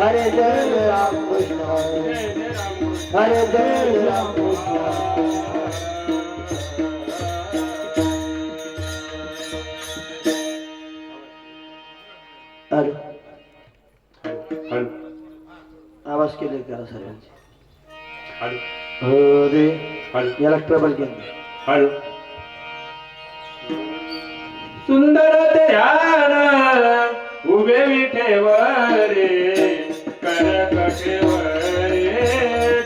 Hare Jai Ram Krishna, Hare Jai Ram Krishna. Hare. आवाज केले करा सगळ्यांचे. हरे याला ट्रबल केलं. सुंदर ध्यान उभे विठेवरे करकटेवरे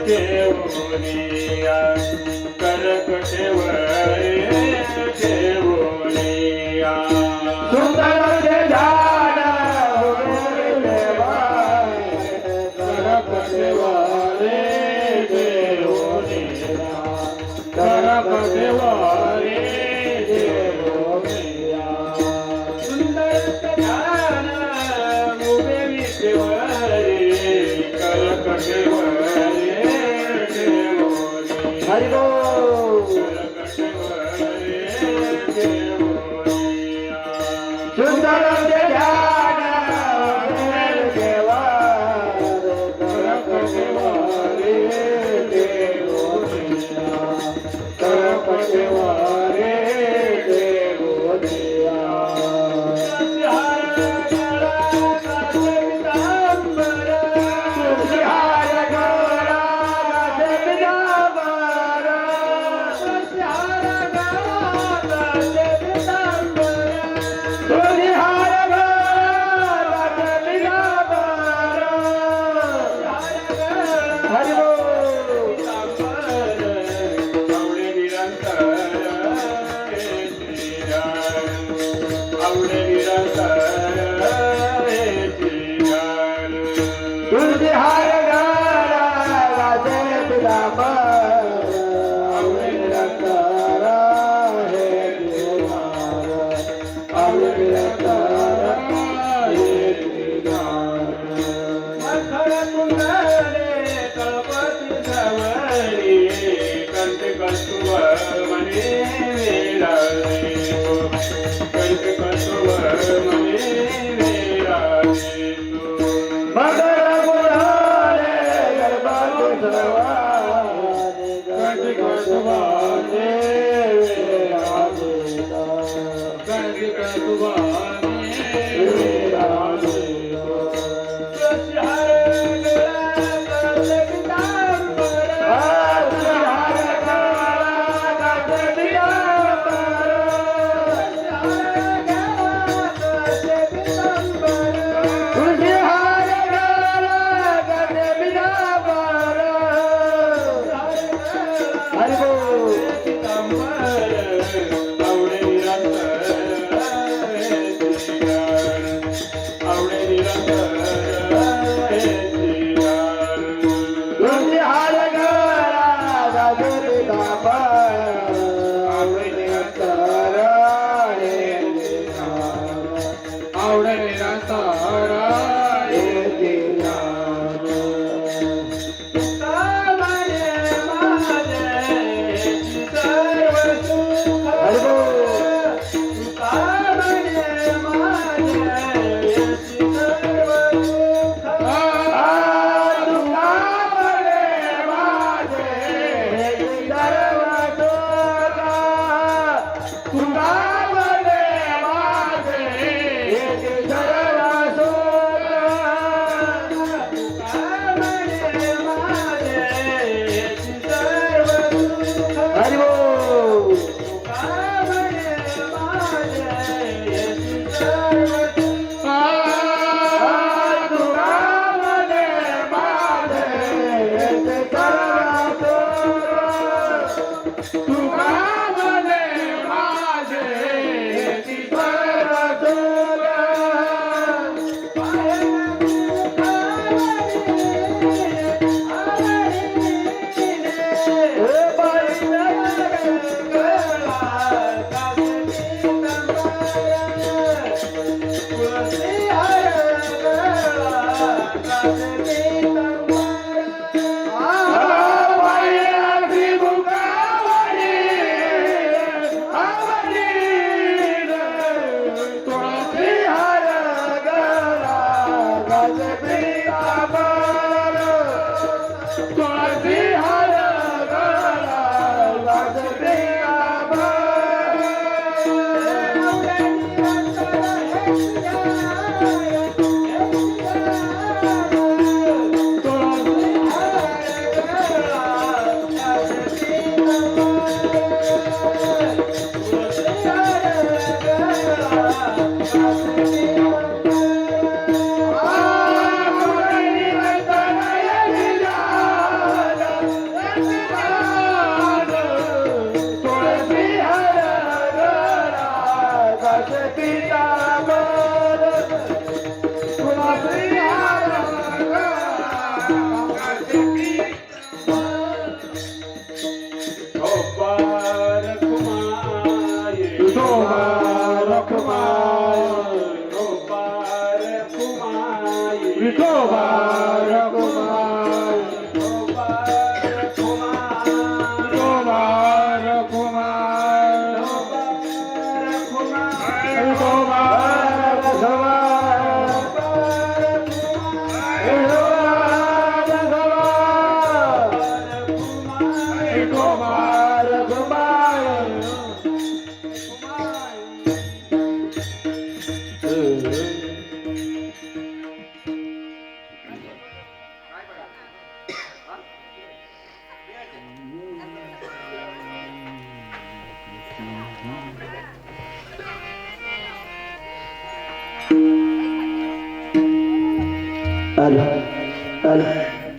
ठेवोनिया करकटेवरे ठेवोनिया सुंदर ध्यान उभे विठेवरे करकटेवरे ठेवोनिया करकटेवरे हरि बोल सुंदर ध्यान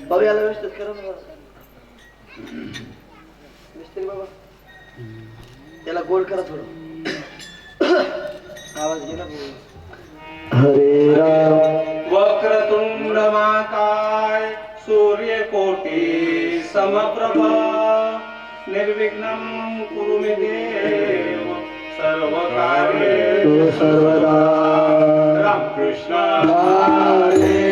बाबा याला व्यवस्थित करा ना मिस्त्री बाबा त्याला गोड करा थोडं आवाज गेला हरे राम वक्रतुंड महाकाय सूर्यकोटी समप्रभा निर्विघ्नं कुरु मे देव सर्वकार्येषु सर्वदा रामकृष्ण हरे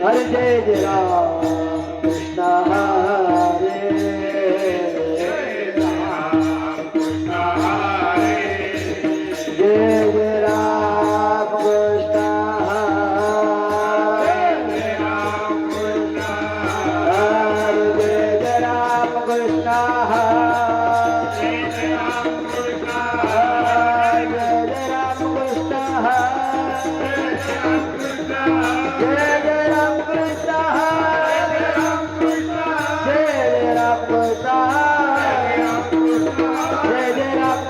हरे जय जय राम कृष्ण हरे जय जय राम कृष्ण हरे जय जय राम कृष्ण हरे जय राम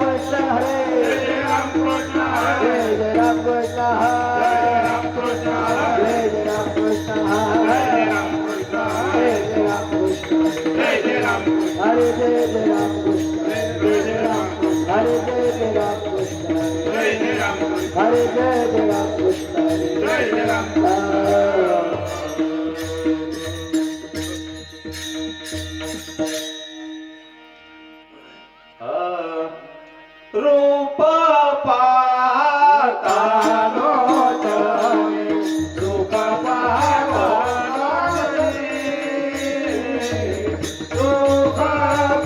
कृष्ण हरे जय जय राम कृष्ण हरे जय जय राम कृष्ण हरे जय जय राम कृष्ण हरे जय जय राम कृष्ण रूप पाहता रूप पाहता रूप पाहता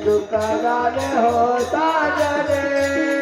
रूप हो साजरे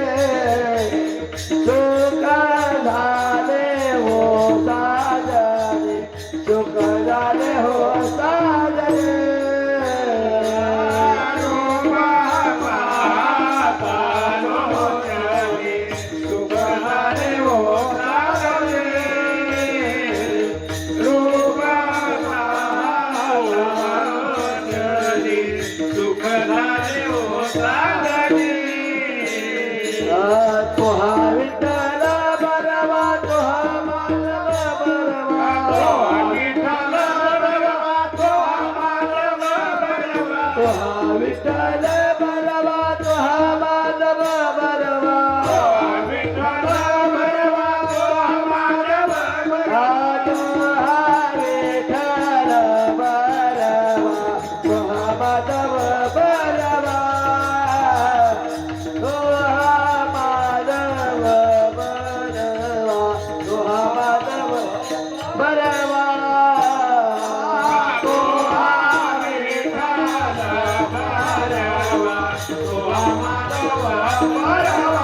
तो हा विठ्ठल बरवा तो हा माधव बरवा विठ्ठल भरवा तो माधव हा तो हा विठ्ठल बरवा तो हा माधव बरवा तो हा माधव बरवा तो हा माधव बरवा तो विठ्ठल भरवा तो माधव भरवा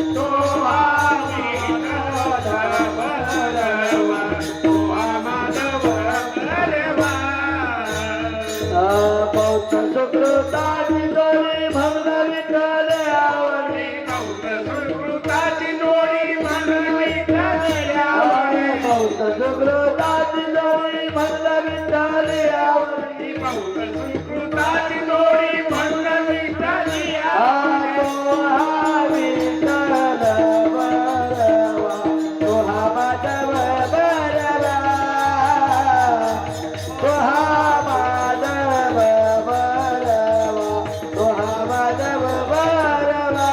तो विठ्ठल भरवा तो माधव भरवा पौत्र सुकृताची दोरी भक्त विठ्ठल आवडी संस्कृताची जोडी म्हणली पौत्र सुकृताची दोरी भक्त विठ्ठल आवडी संस्कृताची जोडी म्हणली हा तो हा विठ्ठल बरवा तो हा माधव बरवा तो हा माधव बरवा तो हा माधव बरवा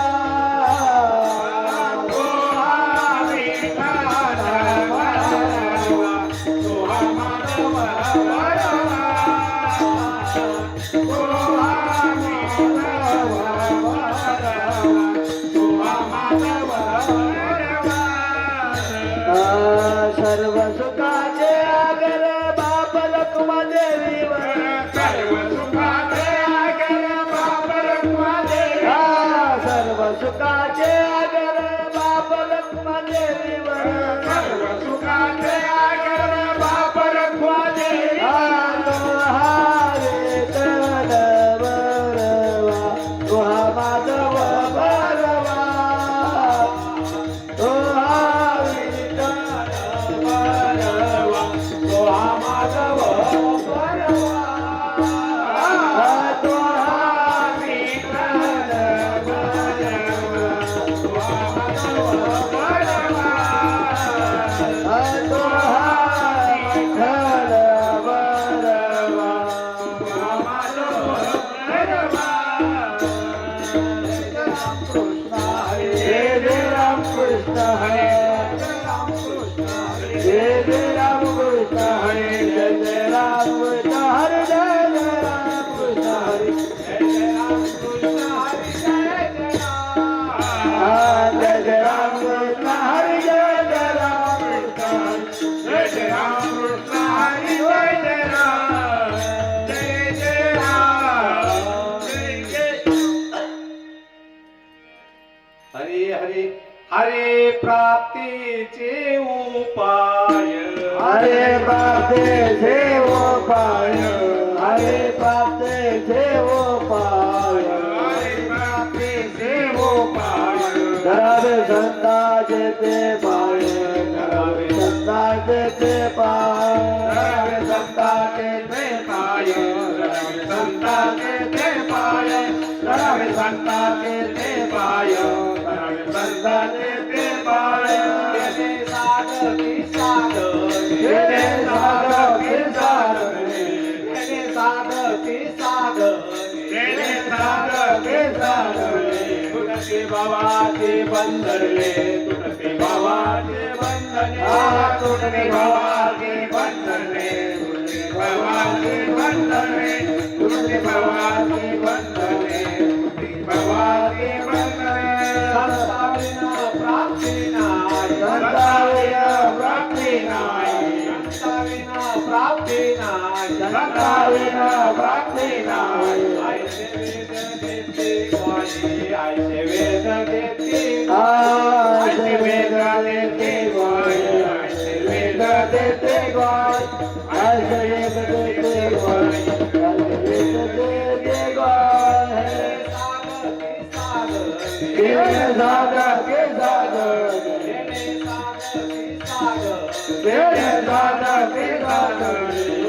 सर्व सुखाचे आगर बाप रखुमा देवीवर सर्व सुखाचे आगर बाप रखुमा देवीवर तो हा विठ्ठल बरवा तो हा माधव बरवा तो हा विठ्ठल बरवा तो हा माधव बरवा तो हा विठ्ठल बरवा तो हा माधव बरवा तो हा विठ्ठल बरवा जय जय राम कृष्ण हरे जय जय राम कृष्ण हरे जय जय राम कृष्ण हरे जय जय राम कृष्ण हरे जय जय राम कृष्ण हरे जय जय राम कृष्ण हरे जय जय राम कृष्ण हरे हरे हरे हरे प्राप्तीचे उपाय हरे प्राप्ते देव पाय हरे प्राप्ते देव पाय हरे प्राप्तीचे उपाय धरावे संताचे ते पाय धरावे संताचे ते पाय धरावे संताचे ते पाय धरावे संताचे ते पाय धरावे संताचे ते पाय धरावे संताचे ते पाय तेने साधक की साधक तेने साधक की साधक तेने साधक की साधक तेने साधक की साधक तुटते भावाचे बंधनले तुटते भावाचे बंधने तुटते भावाचे बंधने तुटते भावाचे बंधने तुटते भावाचे बंधने तुटते भावाचे बंधने संताविना प्राप्ती नाही संताविना प्राप्ती नाही संताविना प्राप्ती नाही संताविना प्राप्ती नाही आयचे वेद देते वाणी आयचे वेद देते आयचे वेद देते वाणी आयचे वेद देते वाणी आयसे वेद देते वाणी आयसे वेद देते वाणी केले साधक के साधक केले साधक के साधक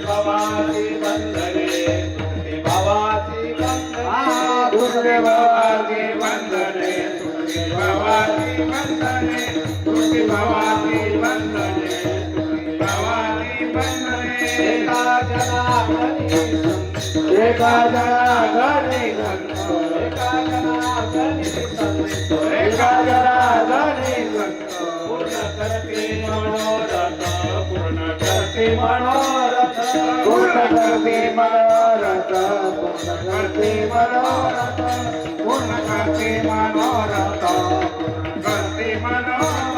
भावाची बंधने भावाची बंधने दुसरे भावाचे बंधने भावाची बंधने तुझी भावाची बंधने भावाची बंधने जनार्दनी संत एका जनार्दनी संत एका जनार्दनी संत एका जनार्दनी संत पूर्ण करते मनोरथ पूर्ण करते मनोरथ पूर्ण करते मनोरथ पूर्ण करते मनोरथ पूर्ण करते मनोरथ पूर्ण करते मनोरथ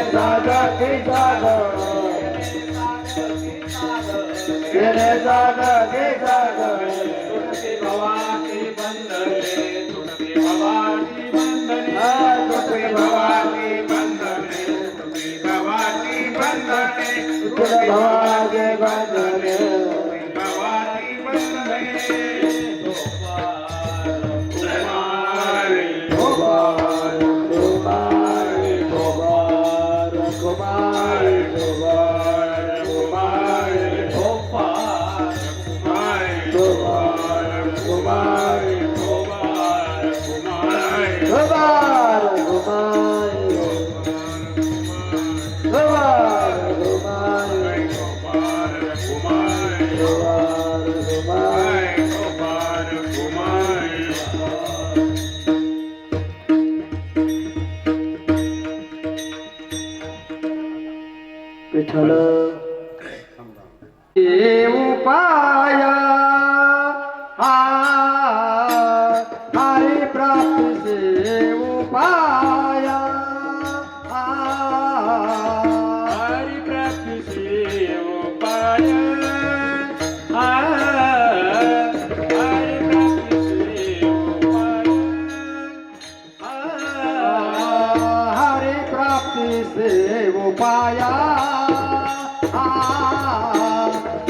सागर की सागर तेरे सागर की सागर तुटते भवानी बंधने तुटते भवानी बंधने तुटते भवानी बंधने तुटते भवानी बंधने तुझे भाग्य बंधने भवानी बंधने कुमार कुमार कुमार कुमार कुमार कुमार विठ्ठल उपाया हरि प्राप्ति से उपाया हरि प्राप्ति से उपाय हरि प्राप्ति से उपाय हरि प्राप्ति से उपाया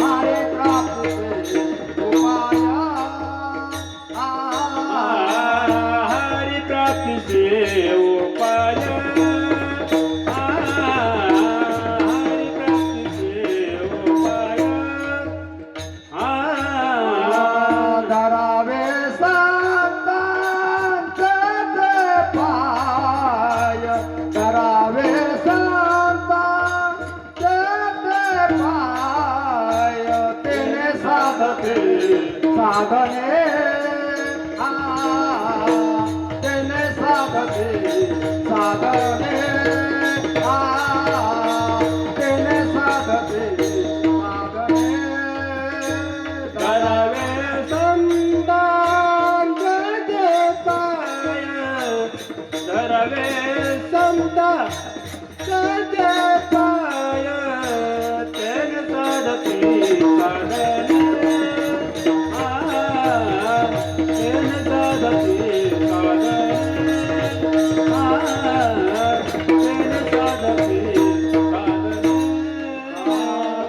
हरि प्राप्ति से उपाया हरि प्राप्ति से उपाय हरि प्राप्ति से उपाय धरावे संतांचे पाय धरावे संतांचे पाय तेने साधते साधने तेने साधते साधने तेने साधते साधने करावे संतान जय पाय करावे संतान जय पाय तेन साधते साधने तेन साधते साधने तेन साधते साधने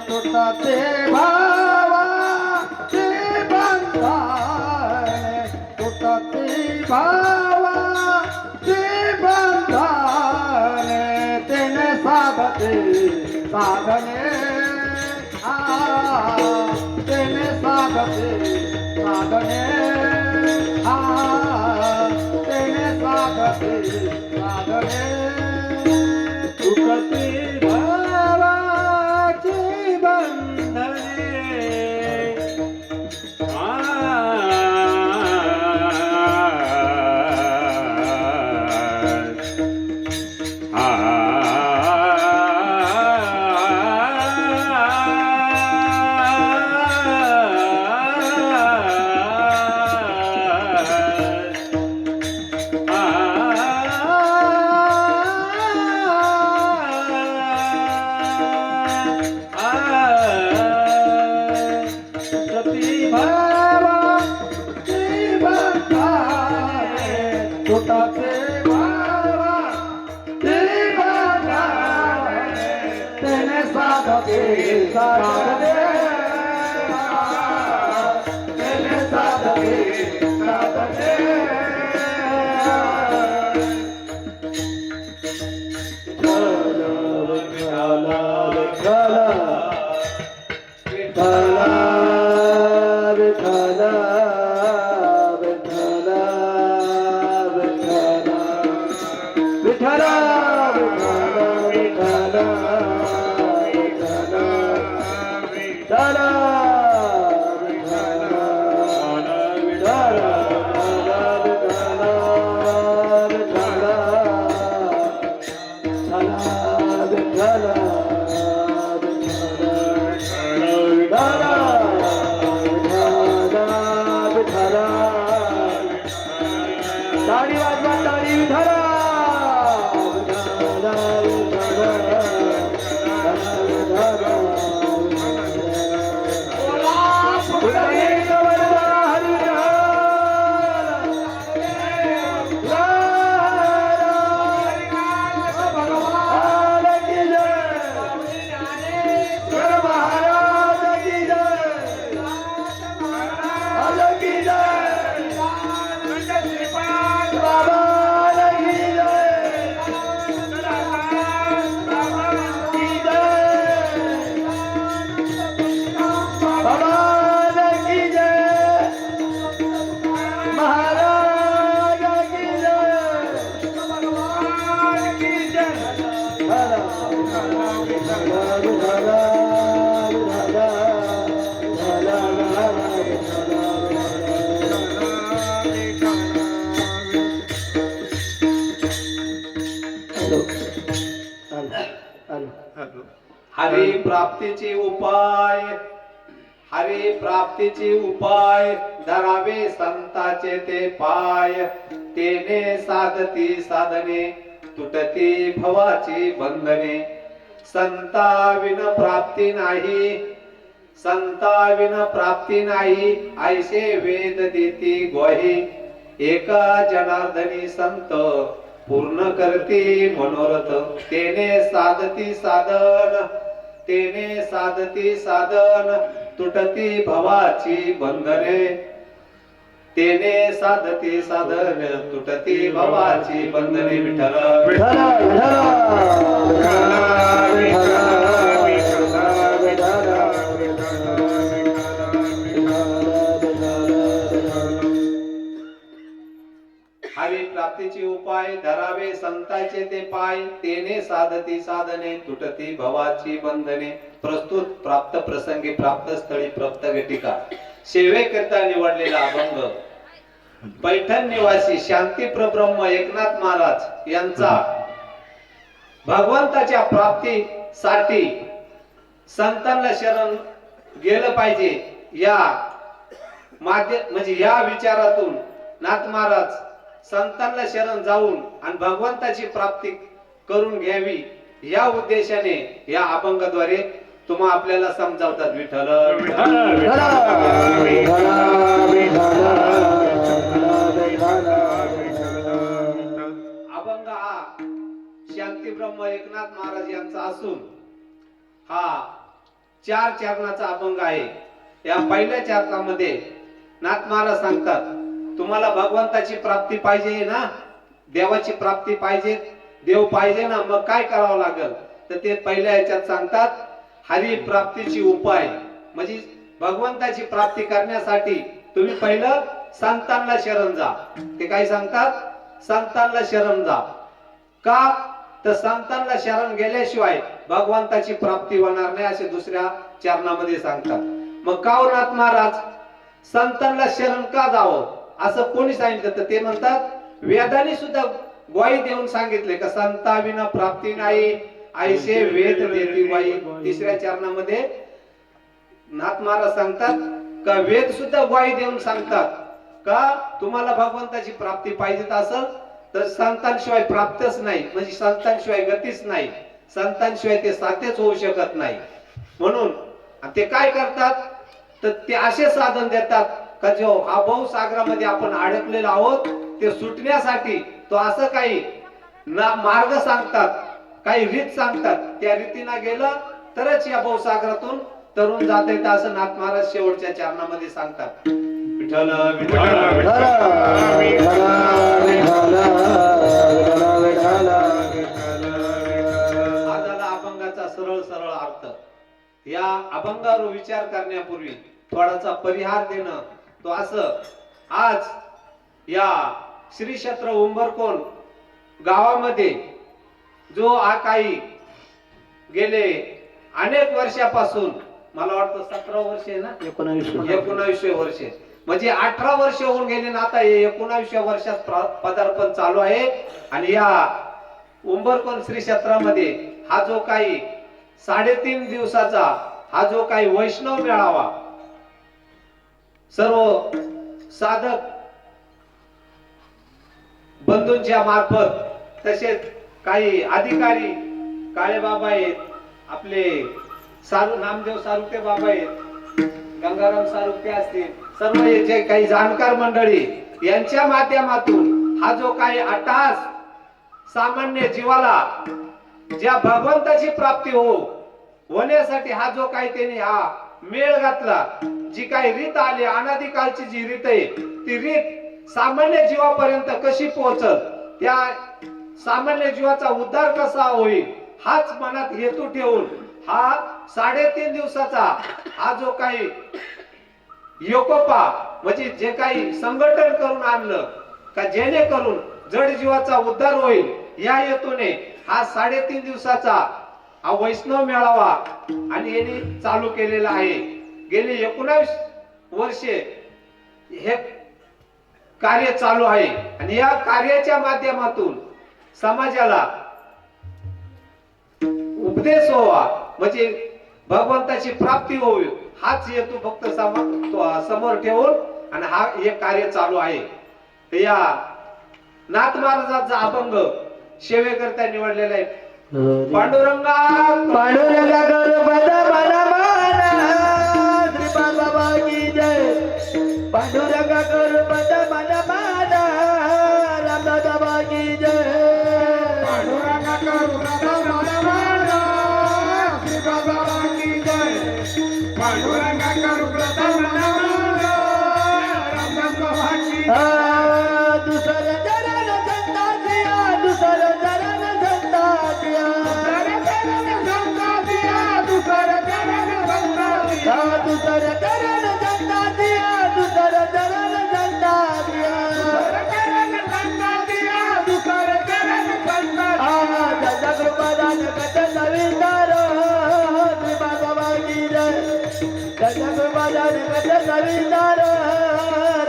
तुटते भावाचे बंधने तुटते भावाचे बंधने तेने साधते साधने तेने साधते साधने तेने साधते साधने तुटते भावाचे बंधने तुटते भावा तेने साधते साधने तेने साधते साधने विठ्ठल हरी प्राप्तीचे उपाय, हरी प्राप्तीचे उपाय, धरावे संताचे ते पाय, तेने साधती साधने, तुटती भवाची बंधने, संताविन प्राप्ती नाही, संताविन प्राप्ती नाही, ऐसे वेद देती ग्वाही, एका जनार्दनी संत पूर्ण करती मनोरथ, तेने साधती साधन, तेने साधती साधन, तुटती भवाची बंधने, तेने साधती साधन, तुटती भवाची बंधने. विठ्ठल हरी प्राप्तीचे उपाय, धरावे संताचे ते पाय, तेने साधती साधने, तुटती भवाची बंधने. प्रस्तुत प्राप्त प्रसंगी, प्राप्त स्थळी, प्राप्त घटिका सेवेकरिता निवडलेला अभंग पैठण निवासी शांती प्रब्रह्म एकनाथ महाराज यांचा भगवंताच्या प्राप्तीसाठी संतांना शरण गेलं पाहिजे या म्हणजे या विचारातून नाथ महाराज संतांना शरण जाऊन आणि भगवंताची प्राप्ती करून घ्यावी या उद्देशाने या अभंगाद्वारे तुम्हा आपल्याला समजावतात. विठ्ठल अभंग हा शांती ब्रह्म एकनाथ महाराज यांचा असून हा 4 चरणाचा अभंग आहे. या पहिल्या चरणामध्ये नाथ महाराज सांगतात, तुम्हाला भगवंताची प्राप्ती पाहिजे ना, देवाची प्राप्ती पाहिजे, देव पाहिजे ना, मग काय करावं लागेल तर ते पहिल्या याच्यात सांगतात, हरी प्राप्तीची उपाय. म्हणजे भगवंताची प्राप्ती करण्यासाठी तुम्ही पहिलं संतांना शरण जा. ते काय सांगतात, संतांना शरण जा. का तर संतांना शरण गेल्याशिवाय भगवंताची प्राप्ती होणार नाही असे दुसऱ्या चरणामध्ये सांगतात. मग कावनाथ महाराज संतांना शरण का जावं असं कोणी सांगितलं तर ते म्हणतात, वेदाने सुद्धा ग्वाही देऊन सांगितले का संताविना प्राप्ती नाही, ऐसे वेद देती ग्वाही. तिसऱ्या चरणामध्ये नाथ महाराज सांगतात का वेद सुद्धा ग्वाही देऊन सांगतात का तुम्हाला भगवंताची प्राप्ती पाहिजे असेल तर संतांशिवाय प्राप्तच नाही, म्हणजे संतांशिवाय गतीच नाही, संतांशिवाय ते साध्यच होऊ शकत नाही. म्हणून ते काय करतात तर ते असे साधन देतात का जो हा भवसागरामध्ये आपण अडकलेलो आहोत ते सुटण्यासाठी तो असं काही मार्ग सांगतात, काही रीत सांगतात, त्या रीतीने गेलं तरच या भवसागरातून तरुण जाता येतं असं नाथ महाराज शेवटच्या चरणामध्ये सांगतात. विठ्ठल हा झाला अभंगाचा सरळ सरळ अर्थ. या अभंगावर विचार करण्यापूर्वी थोडासा परिहार देणं तो असं, आज या श्री क्षेत्र उंबरकोण गावामध्ये जो हा काही गेले अनेक वर्षापासून, मला वाटतं 17 वर्ष आहे ना, 19 वर्ष, म्हणजे 18 वर्ष होऊन गेले ना, आता 19व्या वर्षात पदार्पण चालू आहे. आणि या उंबरकोण श्री क्षेत्रामध्ये हा जो काही 3.5 दिवसाचा हा जो काही वैष्णव मेळावा सर्व साधक बंधूंच्या मार्फत, तसेच काही अधिकारी काळेबाबा आहेत, आपले नामदेव सारुते बाबा आहेत, गंगाराम सारुते असतील, सर्व जे काही जाणकार मंडळी यांच्या माध्यमातून हा जो काही अट्टहास सामान्य जीवाला ज्या भगवंताची प्राप्ती होण्यासाठी हा जो काही त्यांनी हा मेळ घातला, जी काही रीत आली अनादिकालची जी रीत आहे ती रीत सामान्य जीवापर्यंत कशी पोहोचल, त्या सामान्य जीवाचा उद्धार कसा होईल हाच मनात हेतू ठेवून हा 3.5 दिवसाचा हा जो काही योकोपा म्हणजे जे काही संघटन करून आणलं का जेणेकरून जड जीवाचा उद्धार होईल या हेतूने हा 3.5 दिवसाचा हा वैष्णव मेळावा आणि यांनी चालू केलेला आहे. गेली 19 वर्षे हे कार्य चालू आहे आणि या कार्याच्या माध्यमातून समाजाला उपदेश व्हावा, म्हणजे भगवंताची प्राप्ती होईल, हाच हेतू फक्त समोर ठेवून आणि हा हे कार्य चालू आहे. या नाथ महाराजांचा अभंग सेवेकरता निवडलेला आहे. पांडुरंगा पांडुरंगा करू पद मन माना श्रीपाद बाबा की जय. पांडुरंगा करू पद मन माना रामदास बाबा की जय. पांडुरंगा करू पद मन माना श्रीपाद बाबा की जय. पांडुरंगा करू पद मन माना रामदास बाबा की जय. दुसर चरण संतासिया दुसर चरण संतासिया दुसर चरण संतासिया दुसर चरण संतासिया दुसर चरण संतासिया दुसर चरण संतासिया दादा कृपादान कथ नवीनदारो श्रीपाद बाबा की जय. दादा कृपादान कथ नवीनदारो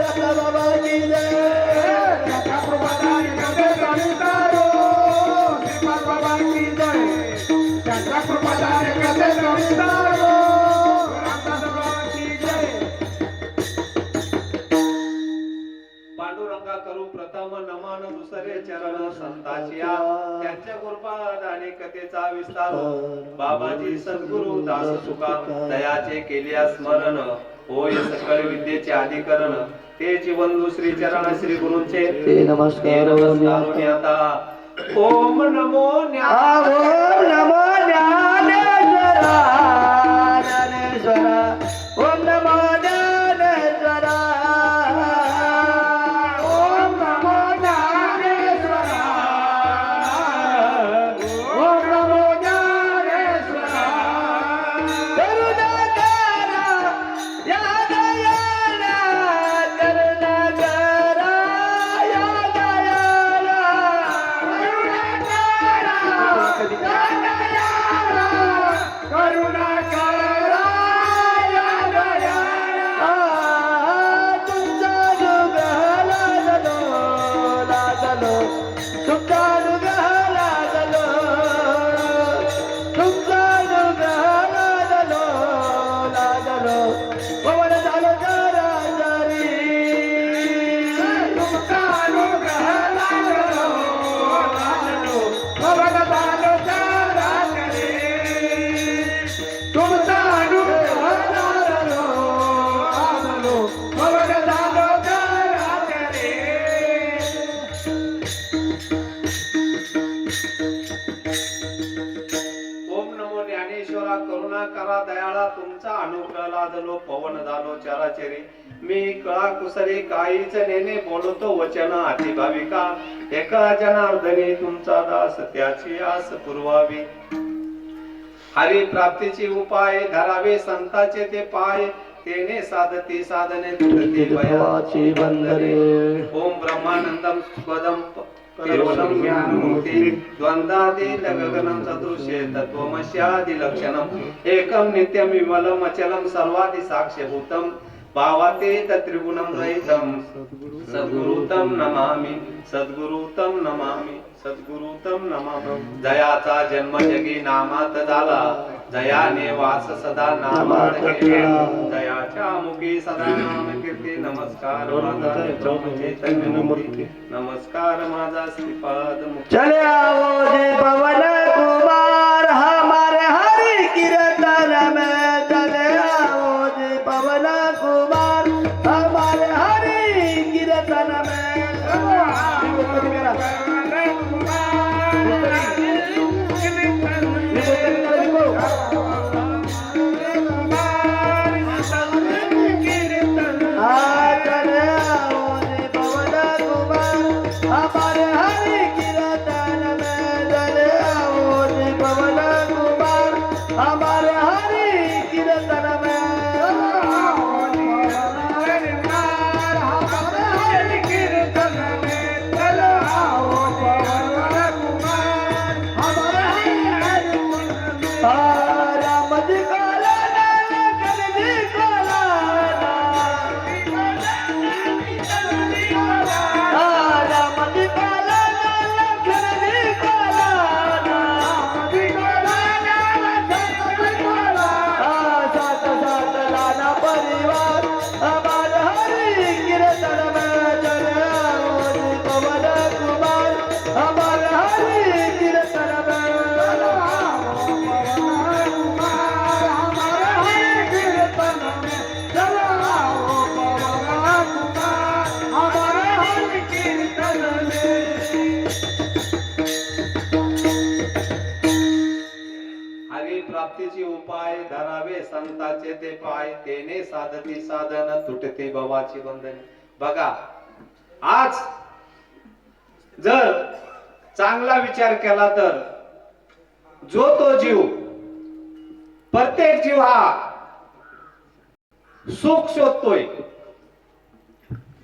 रामदास बाबा की जय. पांडुरंगा करू प्रथम नमन दुसरे चरण संताचिया. त्यांच्या कृपाद आणि कथेचा विस्तार बाबाजी सद्गुरु दास तुका दयाचे केल्या स्मरण होय सकळ विद्येचे अधिकरण. ते जीवंदू श्री चरण श्री गुरूंचे ते नमस्कार आता. ओम नमो ओम नमो ज्ञानेश्वरा ज्ञानेश्वरा. ओम नमो ज्ञानेश्वरा. ओम नमो ज्ञानेश्वरा. ओम नमो ज्ञानेश्वरा. करुणाकरा या दयाला करुणाकरा या दयाला. तुमचा अनुग्रह लागलो तुमचा अनुग्रह लागलो तुमचा अनुग्रह लागलो पवन झालो चराचरी. तुमचा अनुग्रह लागलो पवन झालो चराचरी. तुमचा अनुग्रह लागलो पवन झालो चराचरी. ओम नमो ज्ञानेश्वरा करुणा करा दयाळा तुमचा अनुग्रह लादलो पवन झालो चराचरी. मी कळा कुसरी काहीच नेने बोलतो वचन अति भाविका. एका जनार्दनी तुमचा दास त्याची आस पुरवावी. हरी प्राप्तीची उपाय धरावे संताचे ते पाय. तेने साधती साधने तुटती भयाची बंधने. ओम ब्रह्मानंदम पदम केवलम ज्ञानमूर्ति द्वंद्वातीत गगनं सदृशे तत्त्वमस्यादि लक्षणम् एकं नित्यं विमलम् अचलं सर्वादि साक्ष्यभूतं भावातीत त्रिगुणं रहितं सद्गुरुतं नमामि सद्गुरुतं नमामि सद्गुरुतं नमामि. जयाचा जन्म जगी नामात झाला जयाने वास सदा नामात केला. जयाच्या मुखी सदा नाम कीर्ती. नमस्कार माझा चैतन्यमूर्ती. नमस्कार माझा श्रीपाद मुक्ती. चले आओ जी पवन कुमार हमारे हरि कीर्तन में. चले आओ जी पवन कुमार हमारे हरि कीर्तन में. चले आओ जी पवन कुमार हमारे हरि कीर्तन में. चले आओ जी पाय धरावे संताचे ते पाय तेने साधती साधन तुटते भवाची बंधने. बघा आज जर चांगला विचार केला तर जो तो जीव प्रत्येक जीव हा सुख शोधतोय.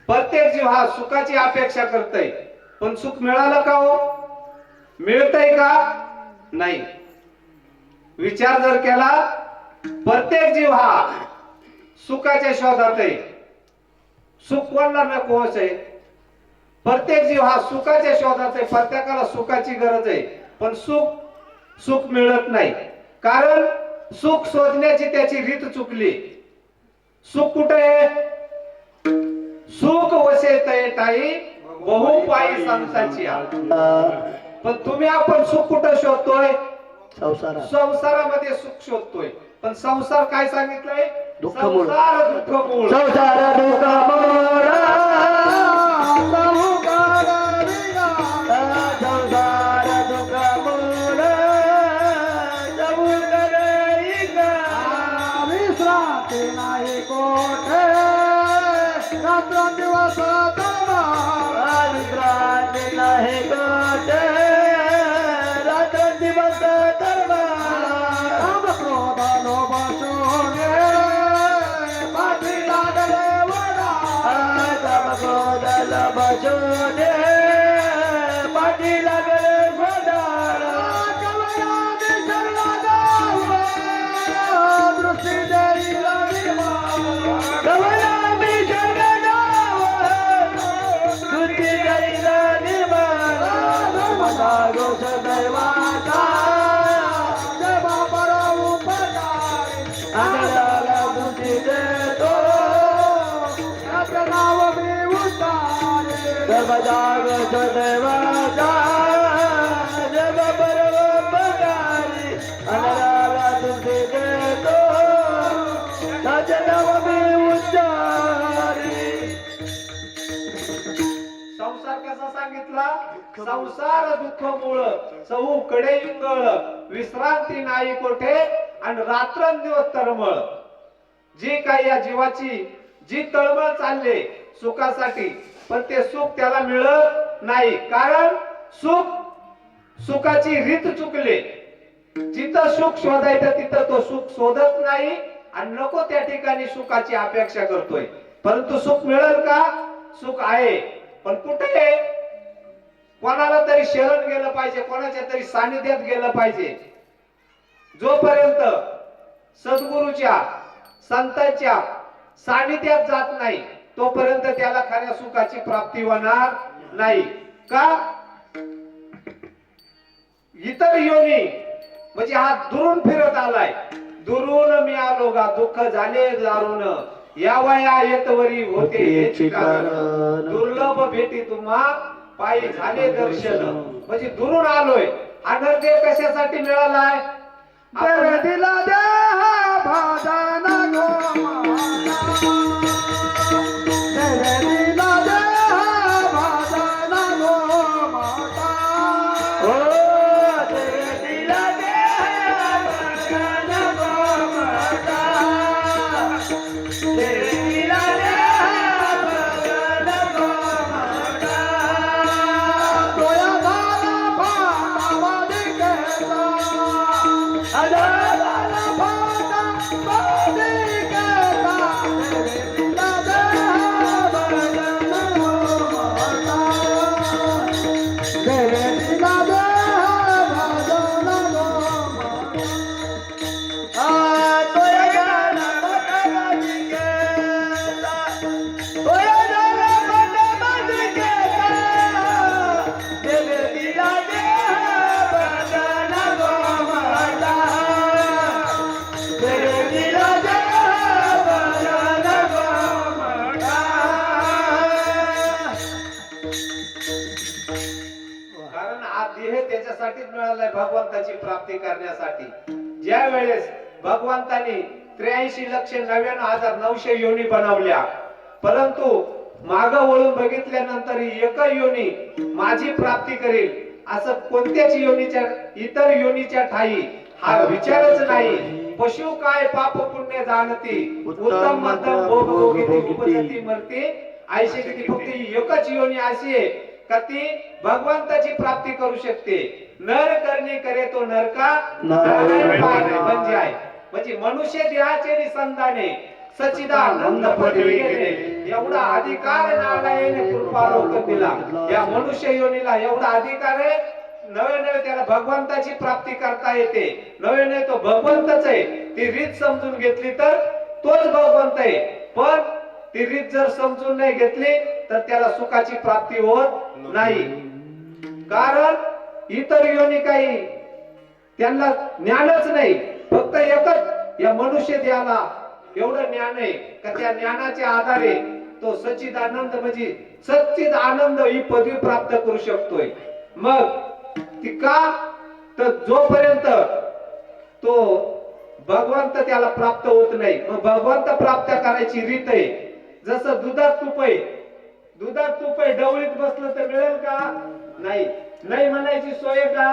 प्रत्येक जीव हा सुखाची अपेक्षा करतोय. पण सुख मिळालं का हो? मिळतंय का? नाही. विचार जर केला प्रत्येक जीव हा सुखाच्या शोधात आहे. सुख कोणाला नको आहे? प्रत्येक जीव हा सुखाच्या शोधात आहे. प्रत्येकाला सुखाची गरज आहे. पण सुख मिळत नाही. कारण सुख शोधण्याची त्याची रीत चुकली. सुख कुठे आहे? सुख वसेतय ठाई बहुपायी संतांची. पण तुम्ही आपण सुख कुठं शोधतोय? संसारामध्ये सुख शोधतोय. पण संसार काय सांगितलंय? दुःख मूळ. संसार दुःख मूळ. संसार दुःख मूळ. नाही कोठे रात्रंदिवस विश्रांती नाही कोठे रात्रंदिवस राम क्रोध लोभ शोधे पाठी लागले वडा समगोदल बजोने पाठी लागले घोडाळा. दृष्टी देईल कवला मी जगदाव तुझी गैला निर्माण धर्मदागो सदैवाचा देवा परम उपकारी अंगराला तुझी देतो याचे नाव मी उतारे धर्मदागो सदैवाचा देव बरोबरी अंगराला तुझी देतो त्याचे नाव मी उच्चारी. संसार कसा सांगितला? संसार दुःख मूळ चहूकडे इंगळ विश्रांती नाही कोठे आणि रात्रंदिवस तळमळ. जी काही या जीवाची जी तळमळ चालले सुखासाठी, पण ते सुख त्याला मिळत नाही. कारण सुखाची रीत चुकले. जिथं सुख शोधायचं तिथं तो सुख शोधत नाही आणि नको त्या ठिकाणी सुखाची अपेक्षा करतोय. परंतु सुख मिळेल का? सुख आहे, पण कुठे? कोणाला तरी शरण गेलं पाहिजे, कोणाच्या तरी सानिध्यात गेलं पाहिजे. जोपर्यंत सद्गुरूच्या संतांच्या सानिध्यात जात नाही तोपर्यंत त्याला खऱ्या सुखाची प्राप्ती होणार नाही. का? इतर योनी म्हणजे हा दुरून फिरत आलाय. दुरून मी आलो गा दुःख झाले दारुण या वया येतवरी होते हेच कारण. दुर्लभ भेटी तुम्हा पायी झाले दर्शन. म्हणजे दुरून आलोय. अनर्थ कशासाठी मिळालाय? देव दिला देह भाजन गो देव दिला देह भाजन गो माता. ओ देव दिला देह भाजन गो माता. देव दिला देह भाजन गो माता. डोया झाला फाटा वादिकेचा अदाला फाटा वादिकेचा. देव दिला देह भाजन गो माता. देव दिला देह भाजन गो माता. तोया गाला मटबाजी केला. तोया गाला मटबाजी केला. देव दिला देह भाजन गो माता. देव दिला देह भाजन गो माता. कारण हा देह त्याच्यासाठीच मिळालाय, भगवंताची प्राप्ती करण्यासाठी. ज्या वेळेस भगवंतानी 83,99,900 योनी बनवल्या, परंतु माग वळून बघितल्यानंतर एक योनी माझी प्राप्ती करेल असं कोणत्याच योनीच्या इतर योनीच्या ठाई हा विचारच नाही. पशु काय पाप पुण्य जाणती उत्तम उत्तम मध्यम भोग भोगिती भोगिती. उपजती मरती आयशे किती. फक्त ही एकच योनी अशी आहे का ती भगवंताची प्राप्ती करू शकते. नर करणे करे तो नरका नारायण पाहे म्हणजे आहे. म्हणजे मनुष्य देहाचे निसंधाने सच्चिदानंद पदवी गेले एवढा अधिकार नारायण कृपालोक दिला. या मनुष्य योनीला एवढा अधिकार आहे. नवे नवे त्याला भगवंताची प्राप्ती करता येते. नवे नवे तो भगवंतच आहे. ती रीत समजून घेतली तर तोच भगवंत आहे. पण ती रीत जर समजून नाही घेतली तर त्याला सुखाची प्राप्ती होत नाही. कारण इतर योनी काही त्यांना ज्ञानच नाही. फक्त एकच या मनुष्य देहाला एवढं ज्ञान आहे का त्या ज्ञानाच्या आधारे तो सच्चिदानंद म्हणजे सच्चिद आनंद ही पदवी प्राप्त करू शकतोय. मग ती का तर जोपर्यंत तो भगवंत त्याला प्राप्त होत नाही. मग भगवंत प्राप्त करायची रीत आहे. जसं दुधात तूप आहे. दुधात तूप आहे डवळीत बसलं तर मिळेल का? नाही. नाही म्हणायची सोय का?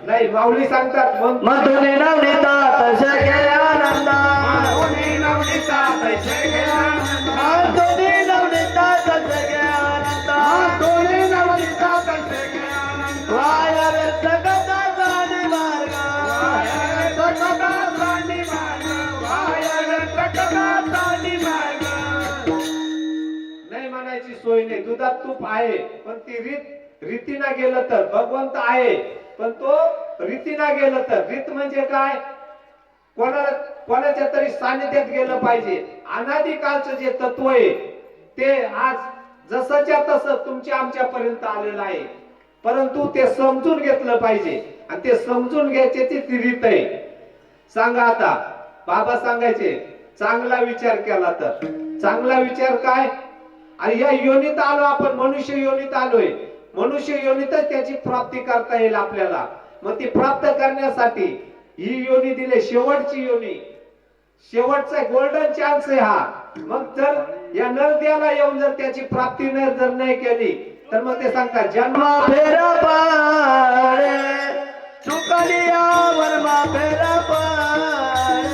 नाही. माऊली सांगतात मग मधुनी नवनीता तसे घे आनंदा. मधुनी नवनीता तसे घे आनंदा. मधुनी नवनीता तसे घे आनंदा. मधुनी नवनीता तसे घे आनंदा. वाया व्यर्थ कथा जाणी मार्ग. वाया सकदा सांडी मार्ग. वाया सकदा सांडी मार्ग. नाही म्हणायची सोय नाही. दुधात तूप आहे पण ती रीतीना गेलं तर भगवंत आहे. पण तो रीतीना गेलं तर रीत म्हणजे काय? कोणाच्या तरी सानिध्यात गेलं पाहिजे. अनादिकालचं जे तत्व आहे ते आज जसंच्या तसं तुमच्या आमच्यापर्यंत आलेलं आहे. परंतु ते समजून घेतलं पाहिजे आणि ते समजून घ्यायची ती रीत आहे. सांगा आता बाबा सांगायचे चांगला विचार केला तर. चांगला विचार काय? आणि या योनीत आलो आपण. मनुष्य योनीत आलोय. मनुष्य योनीतच त्याची प्राप्ती करता येईल आपल्याला. मग ती प्राप्त करण्यासाठी ही योनी दिले शेवटची योनी. शेवटचा गोल्डन चान्स आहे हा. मग जर या नरदेवाला येऊन जर त्याची प्राप्ती जर नाही केली तर मग ते सांगतात जन्म फेरा पाडे चुकलिया वर्मा फेरा पाडे.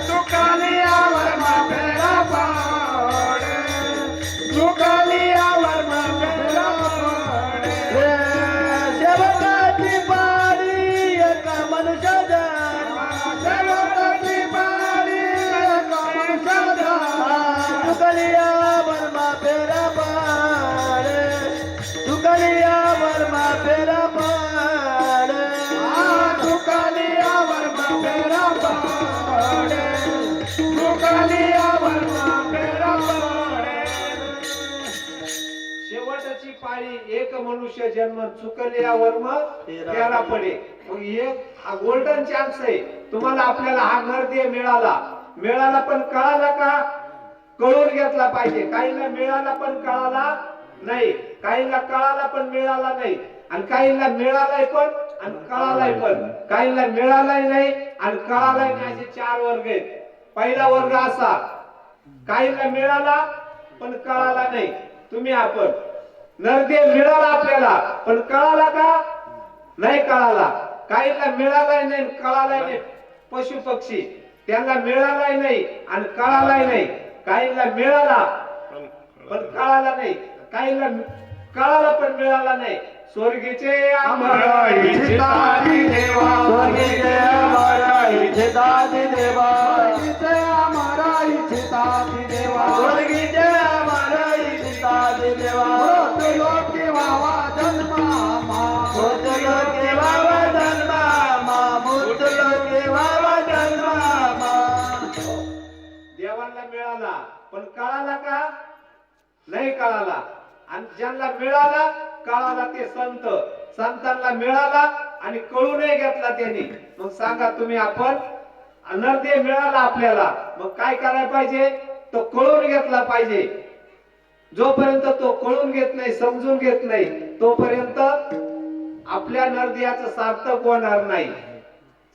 चुकालियावर माफेरा पाडे. चुकालियावर माफेरा पाडे. शेवटाची पाडी एका मनुष्य जन्म. देवताची पाडी एका मनुष्याचा. चुकलिया वर्मा फेरा पाडे. चुकलिया वर्मा फेरा पाडे. चुकालियावर माफेरा पाडे. चुकालियावर माफेरा पाडे. शेवटची पाळी एक मनुष्य जन्म चुकले वर्म त्याला पडे. मग एक हा गोल्डन चान्स आहे तुम्हाला. आपल्याला हा नरदेह मिळाला पण कळाला का? कळून घेतला पाहिजे. काहींना मिळाला पण कळाला नाही. काहींना कळाला पण मिळाला नाही. आणि काहींना मिळालाय पण आणि कळालाय पण. काहींना मिळालाय नाही आणि कळालाय नाही. असे 4 वर्ग आहेत. पहिला वर्ग असा काहींना मिळाला पण कळाला नाही. तुम्ही आपण नरदेह मिळाला आपल्याला पण कळाला का? नाही कळाला. काहींना मिळालाय नाही कळालाय नाही. पशु पक्षी त्यांना मिळालाय नाही आणि कळालाय नाही. काहींना मिळाला पण कळाला नाही. काहींना कळाला पण मिळाला नाही. स्वर्गीचे आम्हाला इच्छितादी देवा. स्वर्गीचे आम्हाला इच्छितादी देवा. स्वर्गीचे आम्हाला इच्छितादी देवा. स्वर्गीचे आम्हाला इच्छितादी देवा. मृत्युलोकी व्हावा जन्मामा. मृत्युलोकी व्हावा जन्मामा. मृत्युलोकी व्हावा जन्मामा. देवांना मिळाला पण कळाला का? नाही कळाला. आणि ज्यांना मिळाला कळाला ते संतांना मिळाला आणि कळू नाही घेतला त्यांनी. मग सांगा तुम्ही आपण नरदेह मिळाला आपल्याला मग काय करायला पाहिजे? तो कळून घेतला पाहिजे. जोपर्यंत तो कळून घेत नाही समजून घेत नाही तोपर्यंत आपल्या नरदेहाचं सार्थक होणार नाही.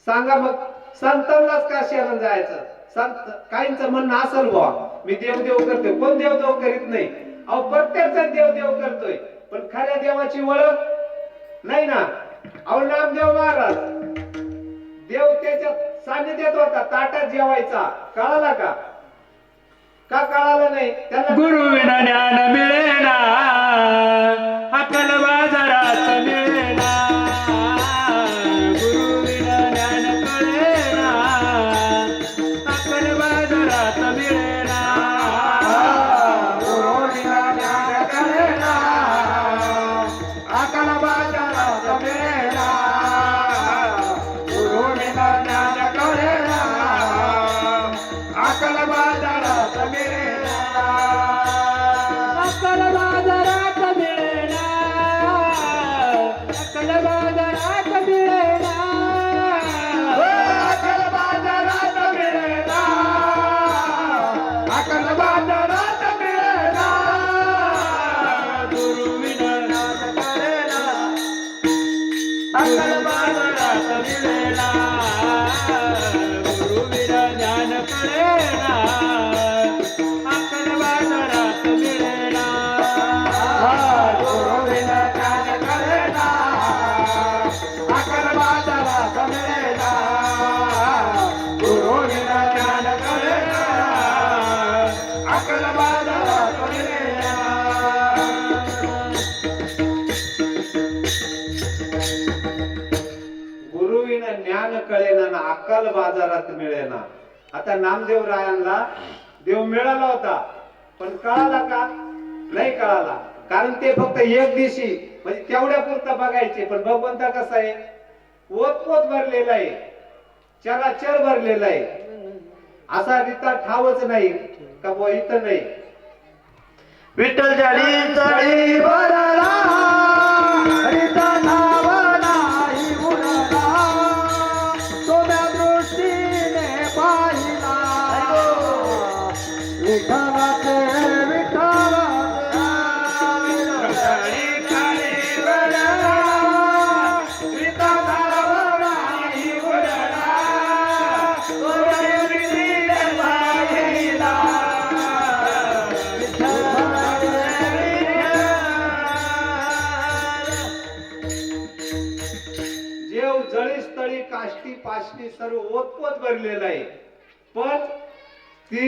सांगा मग संतांनाच का शरण जायचं? संत काहींचं म्हणणं असेल बुवा मी देव करतोय. कोण देव करीत नाही. अहो प्रत्येक जण देव करतोय पण खऱ्या देवाची ओळख नाही ना. अहो नामदेव महाराज देव त्याच्या सान्निध्यात होता, ताटात जेवायचा. कळाला का? का कळालं नाही त्याला? गुरु विना ज्ञान मिळेना, अक्कल बाजारात मिळेना. गुरु विना ज्ञान कळेना, अक्कल बाजारात मिळेना. गुरु विना ज्ञान कळेना, अक्कल बाजारात मिळेना. गुरु विना ज्ञान कळेना, अक्कल बाजारात मिळेना. अक्कल बाजारात मिळेना, अक्कल बाजारात मिळेना. अक्कल बाजारात मिळेना, अक्कल बाजारात मिळेना. गुरु विना ज्ञान कळेना, अक्कल बाजारात मिळेना. गुरु विना ज्ञान कळेना, अक्कल बाजारात मिळेना. गुरु विना ज्ञान कळेना, अक्कल बाजारात मिळेना. गुरु विना ज्ञान कळेना, अक्कल बाजारात मिळेना. गुरुविना ज्ञान कळेना ना अक्कल बाजारात मिळेना. आता नामदेव रायांना देव मिळाला होता, पण कळाला का? नाही कळाला. कारण ते फक्त एक दिवशी म्हणजे तेवढ्या पुरता बघायचे. पण भगवंत कसा आहे? ओतपोत भरलेला आहे, चराचर भरलेला आहे. असा रिता ठावच नाही का बुवा इथं नाही. विठ्ठल जडी चढी भरला, हरिता नाव नाही उरला. सोम्या दृष्टीने पाहिला, विठ्ठलाचे विठ्ठलाचे. जडी चढी भरला, हरिता नाव नाही उरला. सोम्या दृष्टीने पाहिला, जेव जळी स्थळी काष्टी पाष्टी सर्व ओतपोत भरलेलं आहे. पण ती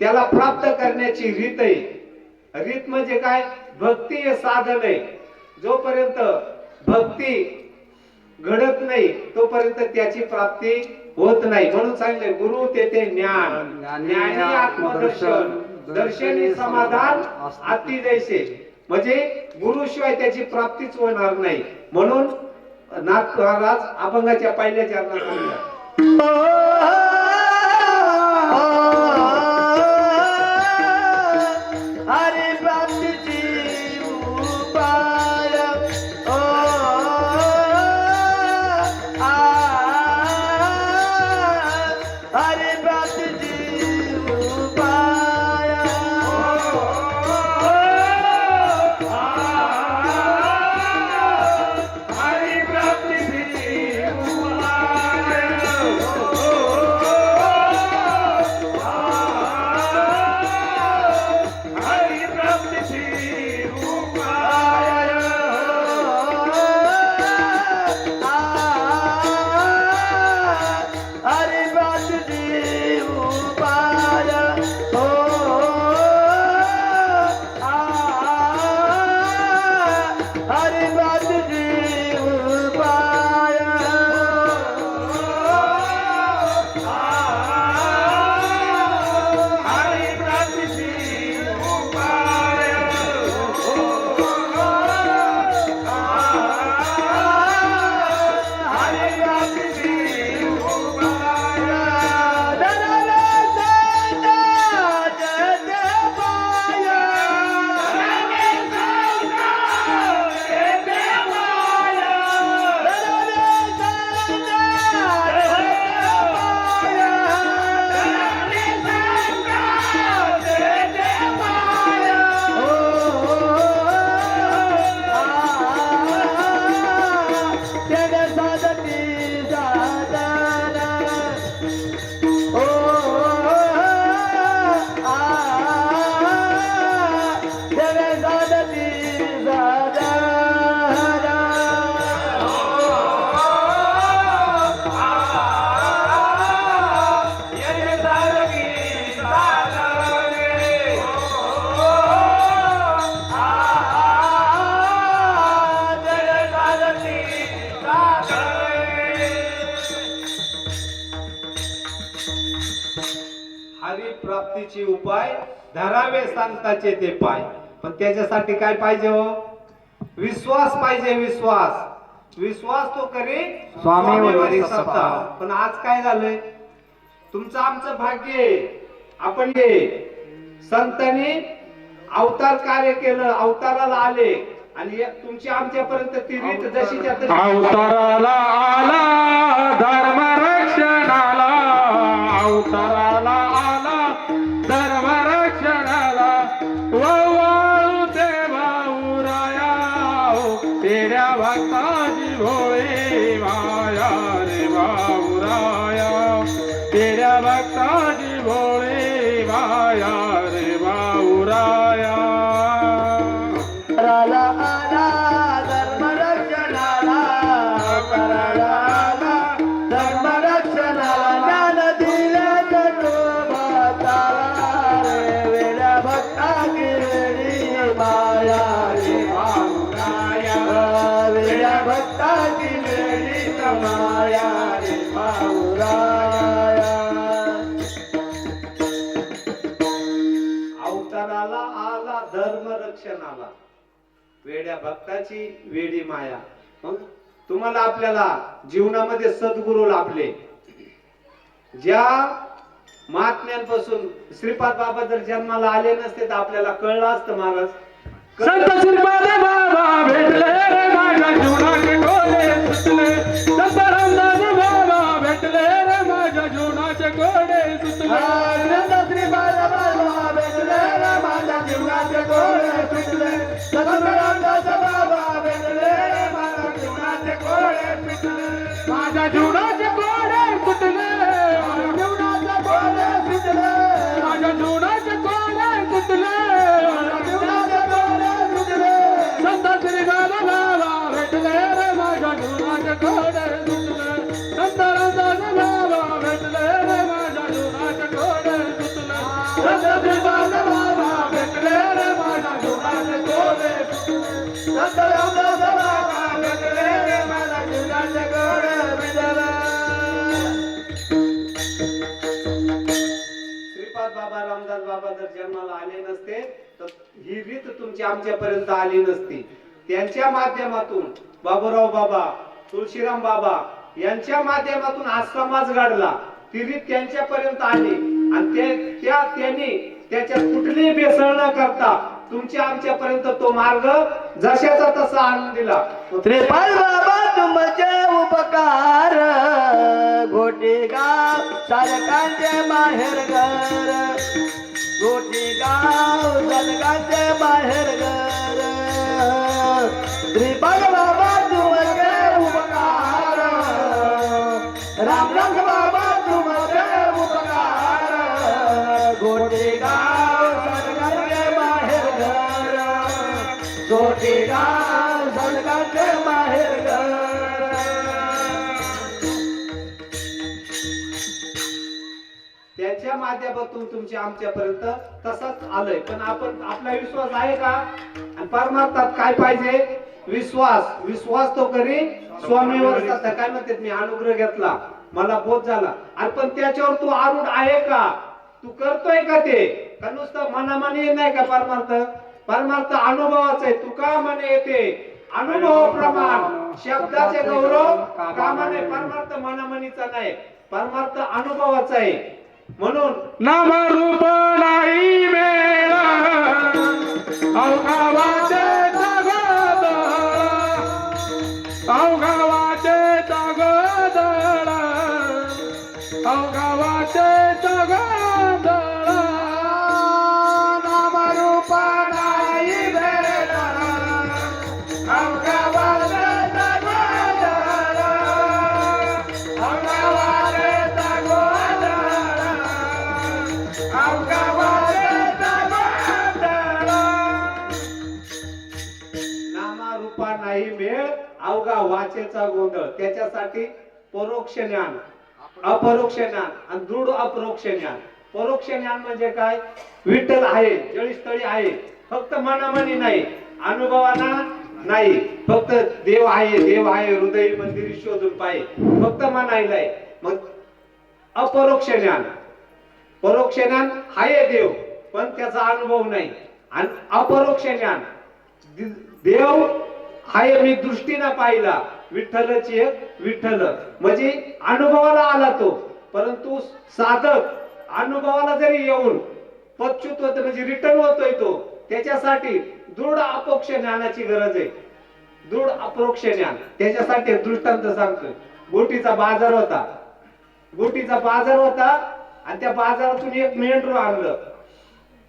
त्याला प्राप्त करण्याची रीत आहे. रीत म्हणजे काय? भक्ती हे साधन आहे. जोपर्यंत भक्ती घडत नाही तोपर्यंत त्याची प्राप्ती होत नाही. म्हणून सांगितले गुरु तेथे ज्ञान, ज्ञानी आत्मदर्शन, दर्शनी समाधान अति जैसे. म्हणजे गुरुशिवाय त्याची प्राप्तीच होणार नाही. म्हणून नाथ महाराज अभंगाच्या पहिल्या चरणात सांगतात, हरि प्राप्तीची उपाय. हरि प्राप्तीची उपाय. हरि प्राप्तीची उपाय. हरि प्राप्तीची उपाय. हरि प्राप्तीची उपाय. हरी प्राप्तीची उपाय धरावे सांगताचे ते पाय. पण त्याच्यासाठी काय पाहिजे हो? विश्वास पाहिजे. विश्वास विश्वास तो करी स्वामीवरी सत्ता. सत्ता. पण आज काय झालंय? तुमचं आमचं भाग्य आहे. आपण हे संतांनी अवतार कार्य केलं, अवताराला आले आणि तुमची आमच्यापर्यंत ती रीत जशीच्या तशी अवताराला आला धर्म रक्षणाला, अवताराला आला धर्म रक्षणाला, वाळू देवा उराया तेऱ्या भक्ताची भोळी माया रे बाऊराया, तेऱ्या भक्ताची भोळी माया रे बाऊराया. कराला आला धर्म रक्षणाला, कराला आला धर्म रक्षणाला, ज्ञान दिल्याचा शोभा तारा रे, वेड्या भक्ताची वेडी माया रे बाऊराया, वेड्या भक्ताची वेडी माया रे बाऊराया. अवताराला आला धर्म रक्षणाला, वेड्या भक्ताची वेडी माया. मग तुम्हाला आपल्याला जीवनामध्ये सद्गुरू लाभले. ज्या महात्म्यांपासून श्रीपाद बाबा जर जन्माला आले नसते तर आपल्याला कळलं असतं महाराज. संत श्रीपाद बाबा भेटले रे माझ्या जीवनाचे कोडे सुटले, संत रामदास बाबा भेटले रे माझ्या जीवनाचे कोडे सुटले, संत श्रीपाद बाबा भेटले रे माझ्या जीवनाचे कोडे सुटले, संत रामदास बाबा भेटले रे माझ्या जीवनाचे कोडे सुटले, माझ्या जीवनाचे कोडे सुटले, जीवनाचे कोडे सुटले, माझ्या जीवनाचे कोडे सुटले, जीवनाचे कोडे सुटले. संत श्रीपाद बाबा भेटले रे माझ्या जीवनाचे कोडे सुटले, संत रामदास बाबा भेटले रे माझ्या जीवनाचे कोडे सुटले, संत श्रीपाद बाबा भेटले रे माझ्या जीवनाचे कोडे सुटले, संत रामदास बाबा भेटले रे माझ्या जीवनाचे कोडे सुटले. श्रीपाद बाबा रामदास बाबा जर जन्माला आले नसते तर ही रीत तुमची आमच्यापर्यंत आली नसती. त्यांच्या माध्यमातून बाबूराव बाबा, तुळशीराम बाबा यांच्या माध्यमातून हा समाज घडला. ती रीत त्यांच्यापर्यंत आली आणि त्यांनी त्याच्यात कुठलीही भेसळ न करता तुमच्या आमच्यापर्यंत तो मार्ग जशाचा तसा आणून दिला. श्रीपाद बाबा तुमचे उपकार, गोटी गाव साधकांचे माहेर घर, गोटी गाव साधकांचे माहेर घर. श्रीपाद बाबा तुमचे उपकार, रामदास बाबा तुमचे उपकार, गोटी गाव साधकांचे माहेर घर, गोटी गाव साधकांचे माहेर घर. त्यांच्या माध्यमातून तुमच्या आमच्यापर्यंत तसाच आलंय. पण आपण आपला विश्वास आहे का? आणि परमार्थात काय पाहिजे? विश्वास. विश्वास तो करी स्वामीवर सत्ता. काय म्हणते? मी अनुग्रह घेतला, मला बोध झाला, आणि पण त्याच्यावर तू आरूढ आहे का? तू करतोय का ते? का नुसतं मनामानी नाही का परमार्थ? परमार्थ अनुभवाचा आहे. तू का म्हणे येते अनुभव प्रमाण, शब्दाचे गौरव कामाने. परमार्थ मनामनीचा नाही, परमार्थ अनुभवाचा आहे. म्हणून नाम रूप नाही मेळा, अवघा वाटेचा गोधळा, अवघा वाटेचा गोधळा, अवघा वाटेचा गोधळा. नाम रूप नाही वेळा, अवघा वाटेचा गोंधळा, अवघा वाटेचा गोंधळा, अवघा वाटेचा गोंधळा. नामारूपा नाही मेळ, अवघा वाचेचा गोंधळ. त्याच्यासाठी परोक्ष ज्ञान, अपरोक्ष ज्ञान आणि दृढ अपरोक्ष ज्ञान. परोक्ष ज्ञान म्हणजे काय? विठ्ठल आहे, जळीस्थळी आहे, फक्त मनामनी नाही, अनुभवाना नाही. फक्त देव आहे, देव आहे, हृदय मंदिरी शोधून पाहिजे, फक्त म्हणायलाय. मग अपरोक्ष ज्ञान. परोक्ष ज्ञान आहे देव, पण त्याचा अनुभव नाही. आणि अपरोक्ष ज्ञान देव हाय मी दृष्टीनं पाहिला, विठ्ठलची एक विठ्ठल म्हणजे अनुभवाला आला तो. परंतु साधक अनुभवाला जरी येऊन पच्युत होत म्हणजे रिटर्न होतोय तो, त्याच्यासाठी दृढ अपोक्ष ज्ञानाची गरज आहे. दृढ अपरोक्ष ज्ञान. त्याच्यासाठी दृष्टांत सांगतोय. गोटीचा बाजार होता, गोटीचा बाजार होता आणि त्या बाजारातून एक मेंढरू आणलं,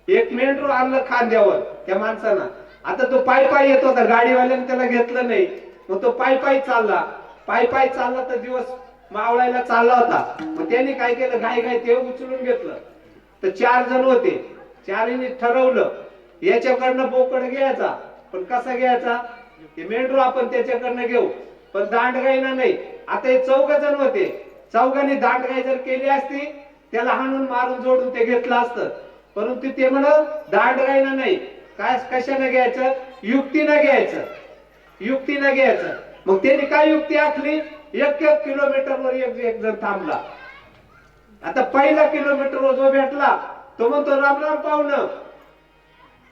एक मेंढरू आणलं खांद्यावर त्या माणसानं. आता तो पायी पायी येत होता, गाडीवाल्याने त्याला घेतलं नाही, मग तो पायी पायी चालला. पायी पायी चालला तर दिवस मावळायला चालला होता. मग त्यांनी काय केलं, घाई घाई ते उचलून घेतलं. तर 4 जण होते, 4नी ठरवलं याच्याकडनं बोकड घ्यायचा, पण कसा घ्यायचा, हे मेंढरू आपण त्याच्याकडनं घेऊ, पण दांडगाईना नाही. आता हे 4 जण होते, 4घांनी दांडगाई जर केली असती त्याला हाणून मारून जोडून ते घेतलं असतं. परंतु ते म्हणत दांडगाईना नाही, काय कशाने घ्यायचं, युक्तीनं घ्यायचं, युक्तीनं घ्यायचं. मग त्यांनी काय युक्ती आखली, 1-1 किलोमीटरवर एक जण थांबला. आता पहिला किलोमीटरवर जो भेटला तो म्हणतो राम राम पाहुणं.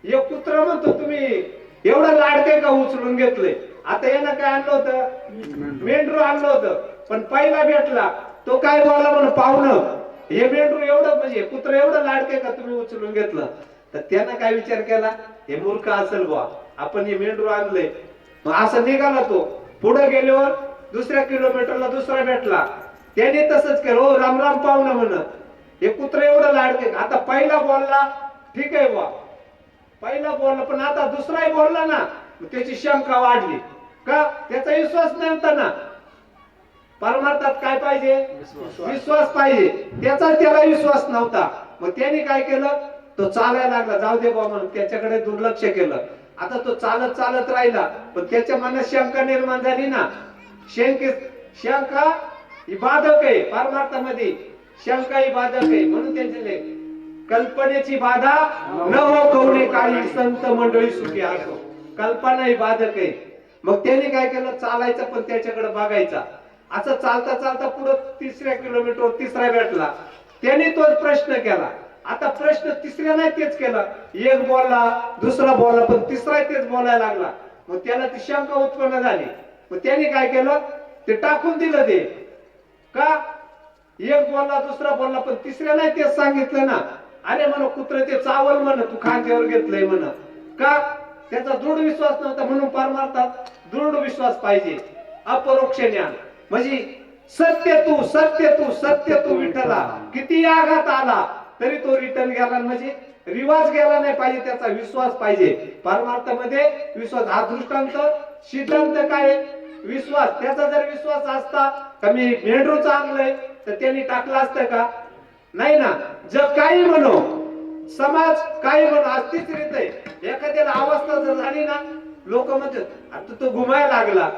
एक कुत्र म्हणतो तुम्ही एवढं लाडके का उचलून घेतले. आता यानं काय आणलं होतं, मेंढरू आणलं होतं, पण पहिला भेटला तो काय बोलला म्हणून पाहुणं हे मेंढरू एवढं म्हणजे कुत्र एवढं लाडके का तुम्ही उचलून घेतलं. तर त्यानं काय विचार केला, हे मूर्ख असेल बुवा, आपण हे मेंढरू आणलंय. मग असं निघाला तो. पुढे गेल्यावर दुसऱ्या किलोमीटरला दुसरा भेटला, त्याने तसंच केलं, हो राम राम पाहुणं म्हणत, हे कुत्र एवढं लाडके. आता पहिला बोलला ठीक आहे बुवा, पहिला बोलला, पण आता दुसराही बोलला ना, त्याची शंका वाढली. का, त्याचा विश्वास नव्हता ना. परमार्थात काय पाहिजे, विश्वास पाहिजे. त्याला विश्वास नव्हता. मग त्याने काय केलं, तो चालायला लागला, जाऊ दे बा म्हणून त्याच्याकडे दुर्लक्ष केलं. आता तो चालत चालत राहिला, पण त्याच्या मनात शंका निर्माण झाली ना. शंका ही बाधक आहे, परमार्थामध्ये शंका ही बाधक आहे. म्हणून त्यांचे कल्पनेची बाधा न हो कवणे काळी संत मंडळी सुखी असो. कल्पना ही बाधक आहे. मग त्याने काय केलं, चालायचं पण त्याच्याकडे बघायचा. असं चालता चालता पुढे 3ऱ्या किलोमीटरवर तिसरा भेटला, त्याने तोच प्रश्न केला. आता प्रश्न तिसऱ्या नाही तेच केला, एक बोलला दुसरा बोलला, पण तिसरा तेच बोलायला लागला. मग त्याला ती शंका उत्पन्न झाली. मग त्याने काय केलं, ते टाकून दिलं. ते का, एक बोलला दुसरा बोलला, पण तिसऱ्या नाही तेच सांगितलं ना. अरे म्हण कुत्र ते चावल म्हण, तू खांद्यावर घेतलंय म्हण. का, त्याचा दृढ विश्वास नव्हता. म्हणून परमार्थात दृढ विश्वास पाहिजे. अपरोक्ष ज्ञान म्हणजे सत्य तू सत्य तू सत्य तू विठ्ठला. किती आघात आला तरी तो रिटर्न गेला, म्हणजे रिवाज गेला नाही पाहिजे, त्याचा विश्वास पाहिजे. परमार्थामध्ये विश्वास हा दृष्टांत. सिद्धांत काय, विश्वास. त्याचा जर विश्वास असता का मी मेंढरू चांगलंय तर त्यांनी टाकलं असतं का, नाही ना. जग काही म्हणो, समाज काही म्हणो, अस्तित्व आहे. एखाद्याला अवस्था जर झाली ना, लोक म्हणतात आता तो घुमायला लागला.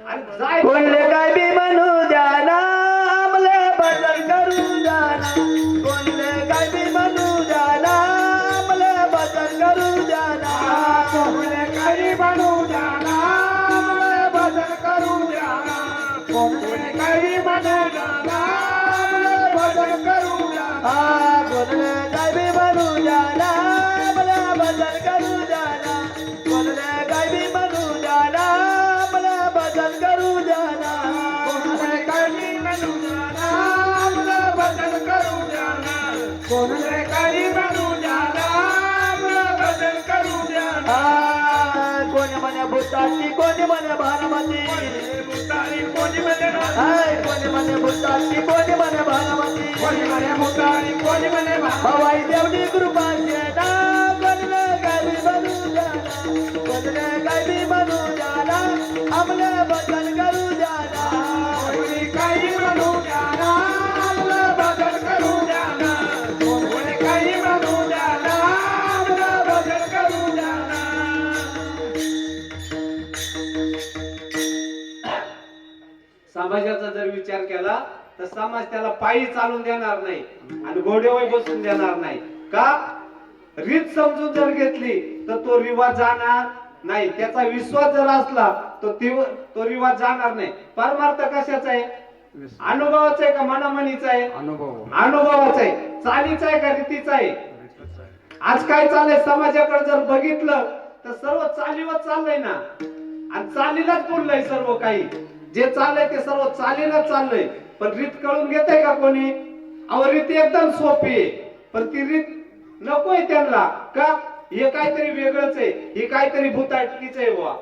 आणि जाय कोणले काय बी म्हणू द्या ना, आमले बदल करू द्या ना. कोणले काय बी म्हणू द्या ना, आमले बदल करू द्या ना. कोणले काही म्हणू द्या ना, आम्हाला बदल करू द्या ना. कोणले काही म्हणू द्या ना, आम्हाला बदल करू द्या ना. कोणले काय बी म्हणू द्या ना, आमले बदल करू द्या ना. कोणले काय बी म्हणू द्या ना, आमले बदल करू द्या ना. कोणले काही म्हणू द्या ना, आम्हाला बदल करू द्या ना. कोणले काही म्हणू द्या ना, आम्हाला बदल करू द्या ना. कोणी म्हणे भूताची, कोणी म्हणे भानमती. मुतारी कोणी म्हणे ना, कोणी म्हणे भूताची, कोणी म्हणे भानमती. कोणी म्हणे मुतारी कोणी म्हणे हवाई देवडी कृपा ना. कोणले काय बी बनू द्या ना, कोणले काय बी बनू द्या ना, आमले बदल करू द्या ना. कोणी काही म्हणू द्या ना, आम्हाला बदल करू द्या ना. कोणी काही म्हणू द्या ना, आम्हाला बदल करू द्या ना. समाजाचा जर विचार केला तर समाज त्याला पायी चालून देणार नाही आणि घोड्यावर बसून देणार नाही. का, रीत समजून जर घेतली तर तो रिवाज जाणार नाही. त्याचा विश्वास जर असला तर तो रिवाज जाणार नाही. परमार्थ कशाचा आहे, अनुभवाचा आहे का मनामनीचा आहे? अनुभवाचा आहे. चालीचा आहे का रीतीचा आहे? आज काय चाललंय समाजाकडे जर बघितलं तर सर्व चालीवर चाललंय ना, आणि चालीलाच बोललंय सर्व काही. जे चाललंय ते सर्व चालीलाच चाललंय. पण रीत कळून घेतय का कोणी? अहो रीत एकदम सोपी आहे, पण ती रीत नकोय त्यांना. का? हे काहीतरी वेगळंच आहे, हे काहीतरी भूताटकीच आहे बुवा.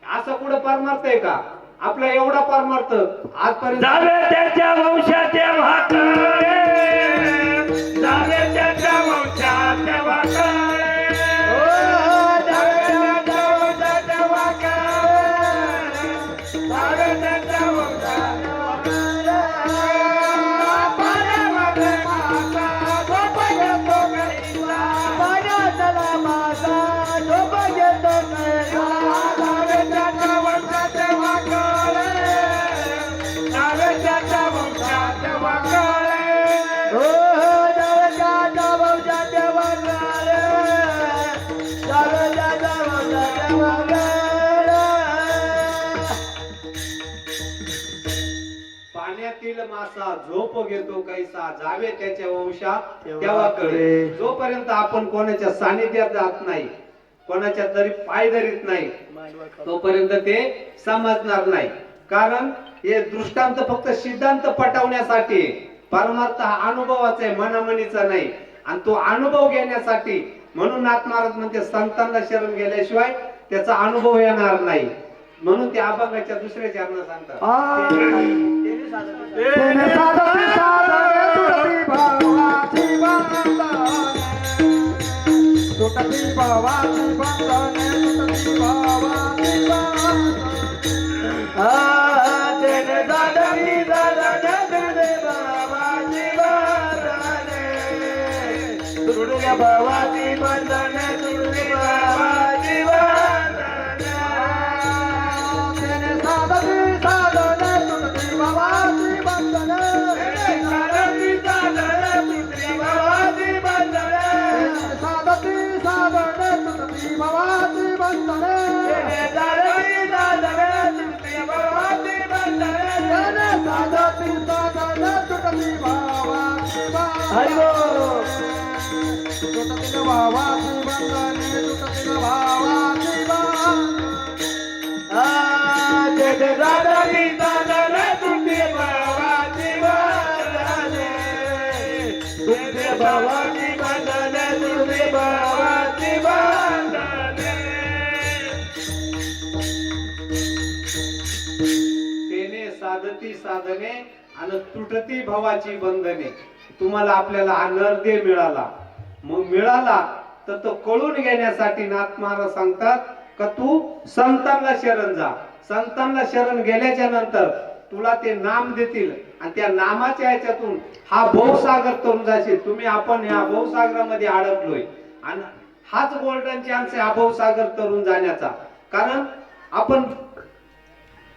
असं कुठं परमार्थ आहे का? आपला एवढा परमार्थ आजपर्यंत जावे त्याच्या वंशाचे वाकळे, जावे त्याच्या वंशाचे वाकळे, जावे त्याच्या वंशाचे वाकळे, जावे त्याच्या वंशाचे वाकळे. पाण्यामध्ये मासा झोप घेतो कैसा, पाण्यातला मासा झोप घेतो कैसा. जावे त्याच्या वंशाचे वाकळे, जावे त्याच्या वंशाचे वाकळे. हो जावजाच्या वंशाचे वाघारे, जावजाच्या वंशाचे वाघारे. पाण्यातील मासा झोप घेतो कैसा, जावे त्याच्या वंशा तेव्हा कळे. जोपर्यंत आपण कोणाच्या सानिध्यात जात नाही, कोणाच्या तरी पाय धरीत नाही, तोपर्यंत ते समजणार नाही. कारण हे दृष्टांत फक्त सिद्धांत पटवण्यासाठी आहे. परमार्थ हा अनुभवाचा आहे, मनामनीचा नाही. आणि तो अनुभव घेण्यासाठी म्हणून नाथ महाराज म्हणते संतांना शरण गेल्याशिवाय त्याचा अनुभव येणार नाही. म्हणून ते अभंगाच्या दुसऱ्या चरणात सांगतात. तेने साधती साधने तुटती भावाची बंधने, तुटती भावाची बंधने, तुटती भावाची बंधने. तेने साधती साधने तुटती भावाची बंधने, तुटती भावाची बंधने, तुटती भावाची बंधने. तेने साधती साधने तुटती भावाची बंधने, साधती साधने तुटती भावाची बंधने, साधती साधने तुटती भावाची बंधने. साधती साधने तुटती भावाची बंधने. तेने साधती साधने तुटती भावाची बंधने, तुटती भावाची बंधने, तुटती भावाची बंधने. तेने साधती साधने तुटती भावाची बंधने, तुटती भावाची बंधने, तुटती भावाची बंधने. तेने साधती साधने आणि तुटती भावाची बंधने. तुम्हाला आपल्याला हा नरदेह मिळाला, मग मिळाला तर तो कळून घेण्यासाठी नाथ महाराज सांगतात का तू संतांना शरण जा. संतांना शरण गेल्याच्या नंतर तुला ते नाम देतील, आणि त्या नामाच्या ह्याच्यातून हा भवसागर तरुण जाशील. तुम्ही आपण या भवसागरामध्ये अडकलोय, आणि हाच गोल्डन चान्स आहे हा भवसागर तरुण जाण्याचा. कारण आपण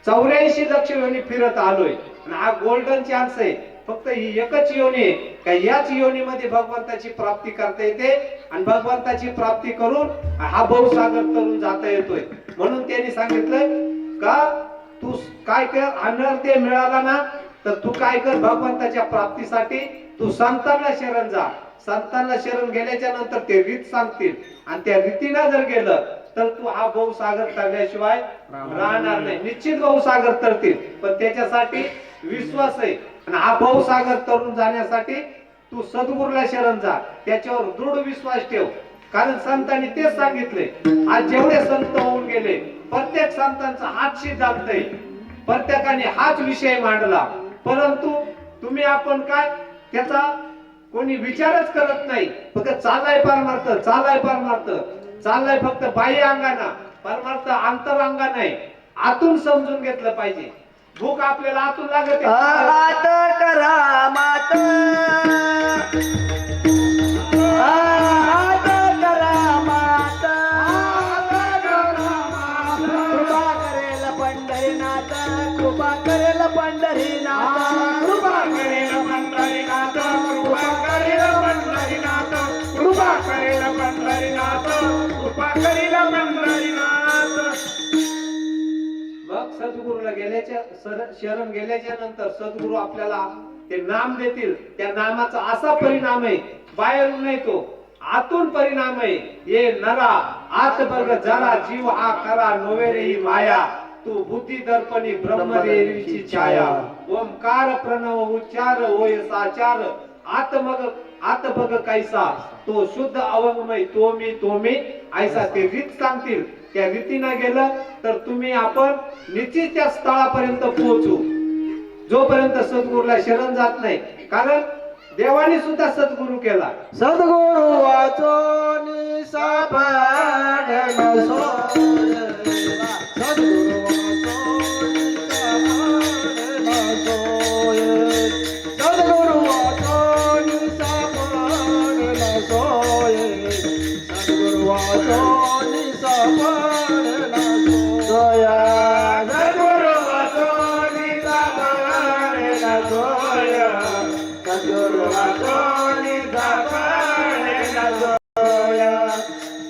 84 लक्ष योनी फिरत आलोय, आणि हा गोल्डन चान्स आहे. फक्त ही एकच योनी आहे का याच योनीमध्ये भगवंताची प्राप्ती करता येते, आणि भगवंताची प्राप्ती करून हा भवसागर तरुण जाता येतोय. म्हणून त्यांनी सांगितलं का तू काय कर, अनर्थ मिळाला ना तर तू काय कर, भगवंताच्या प्राप्तीसाठी तू संतांना शरण जा. संतांना शरण गेल्याच्या नंतर ते रीत सांगतील, आणि त्या रीतीनं जर गेलं तर तू हा भवसागर तरल्याशिवाय राहणार नाही. निश्चित भवसागर तरतील, पण त्याच्यासाठी विश्वास आहे. आणि हा भवसागर तरुण जाण्यासाठी तू सद्गुरूला शरण जा, त्याच्यावर दृढ विश्वास ठेव. कारण संतांनी तेच सांगितले. आज जेवढे संत होऊन गेले, प्रत्येक संतांचा हाच सिद्धांत आहे, प्रत्येकाने हाच विषय मांडला. परंतु तुम्ही आपण काय त्याचा कोणी विचारच करत नाही. फक्त चालाय परमार्थ, चालाय परमार्थ, चाललाय फक्त बाह्य अंगाना, परमार्थ अंतरांगा नाही. आतून समजून घेतलं पाहिजे. भूक आपल्याला आतून लागत आत करा मात, आत करा मात, कृपा करेल पंढरीनाथ, कृपा करेल पंढरीनाथ, कृपा करेल पंढरीनाथ, कृपा करेल पंढरीनाथ, कृपा करेल पंढरीनाथ, कृपा करेल पंढरीनाथ. मग सद्गुरूला शरण गेल्याच्या नंतर सद्गुरू आपल्याला ते नाम देतील. त्या नामाचा असा परिणाम आहे, बाहेरून नाही तो आतून परिणाम आहे. ये नरा आत बघ जरा जीव हा करा नोवे रे ही माया, तू बुद्धी दर्पणी ब्रह्मदेवीची छाया. ओंकार प्रणव उच्चार होय साचार, आत बघ कैसा तो शुद्ध अवंगमय तो मी ऐसा. ते रीत सांगतील, त्या रीतीनं गेलं तर तुम्ही आपण निश्चित त्या स्थळापर्यंत पोहोचू, जोपर्यंत सद्गुरूला शरण जात नाही. कारण देवाने सुद्धा सद्गुरू केला. सद्गुरु वाचोनी सापडला सोय, सद्गुरु वाचोनी सापडला सोय, सद्गुरु वाचोनी सापडला सोय, सद्गुरु वाचोनी सापडला सोय, सद्गुरु वाचोनी सापडला सोय, सद्गुरु वाचोनी सापडला सोय,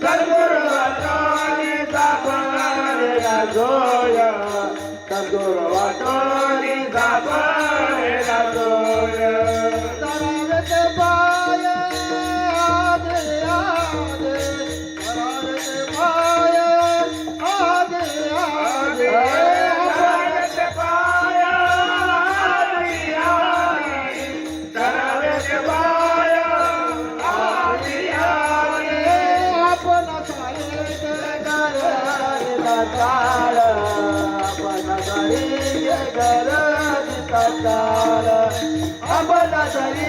सद्गुरु वाचोनी सापडला सोय, सद्गुरु वाचोनी सापडला सोय. तरत पाय आदे आदे, तरत पाय आदे आदे, तरत पाय आदे आदे, तरत पाय आदे आदे. आपण सारे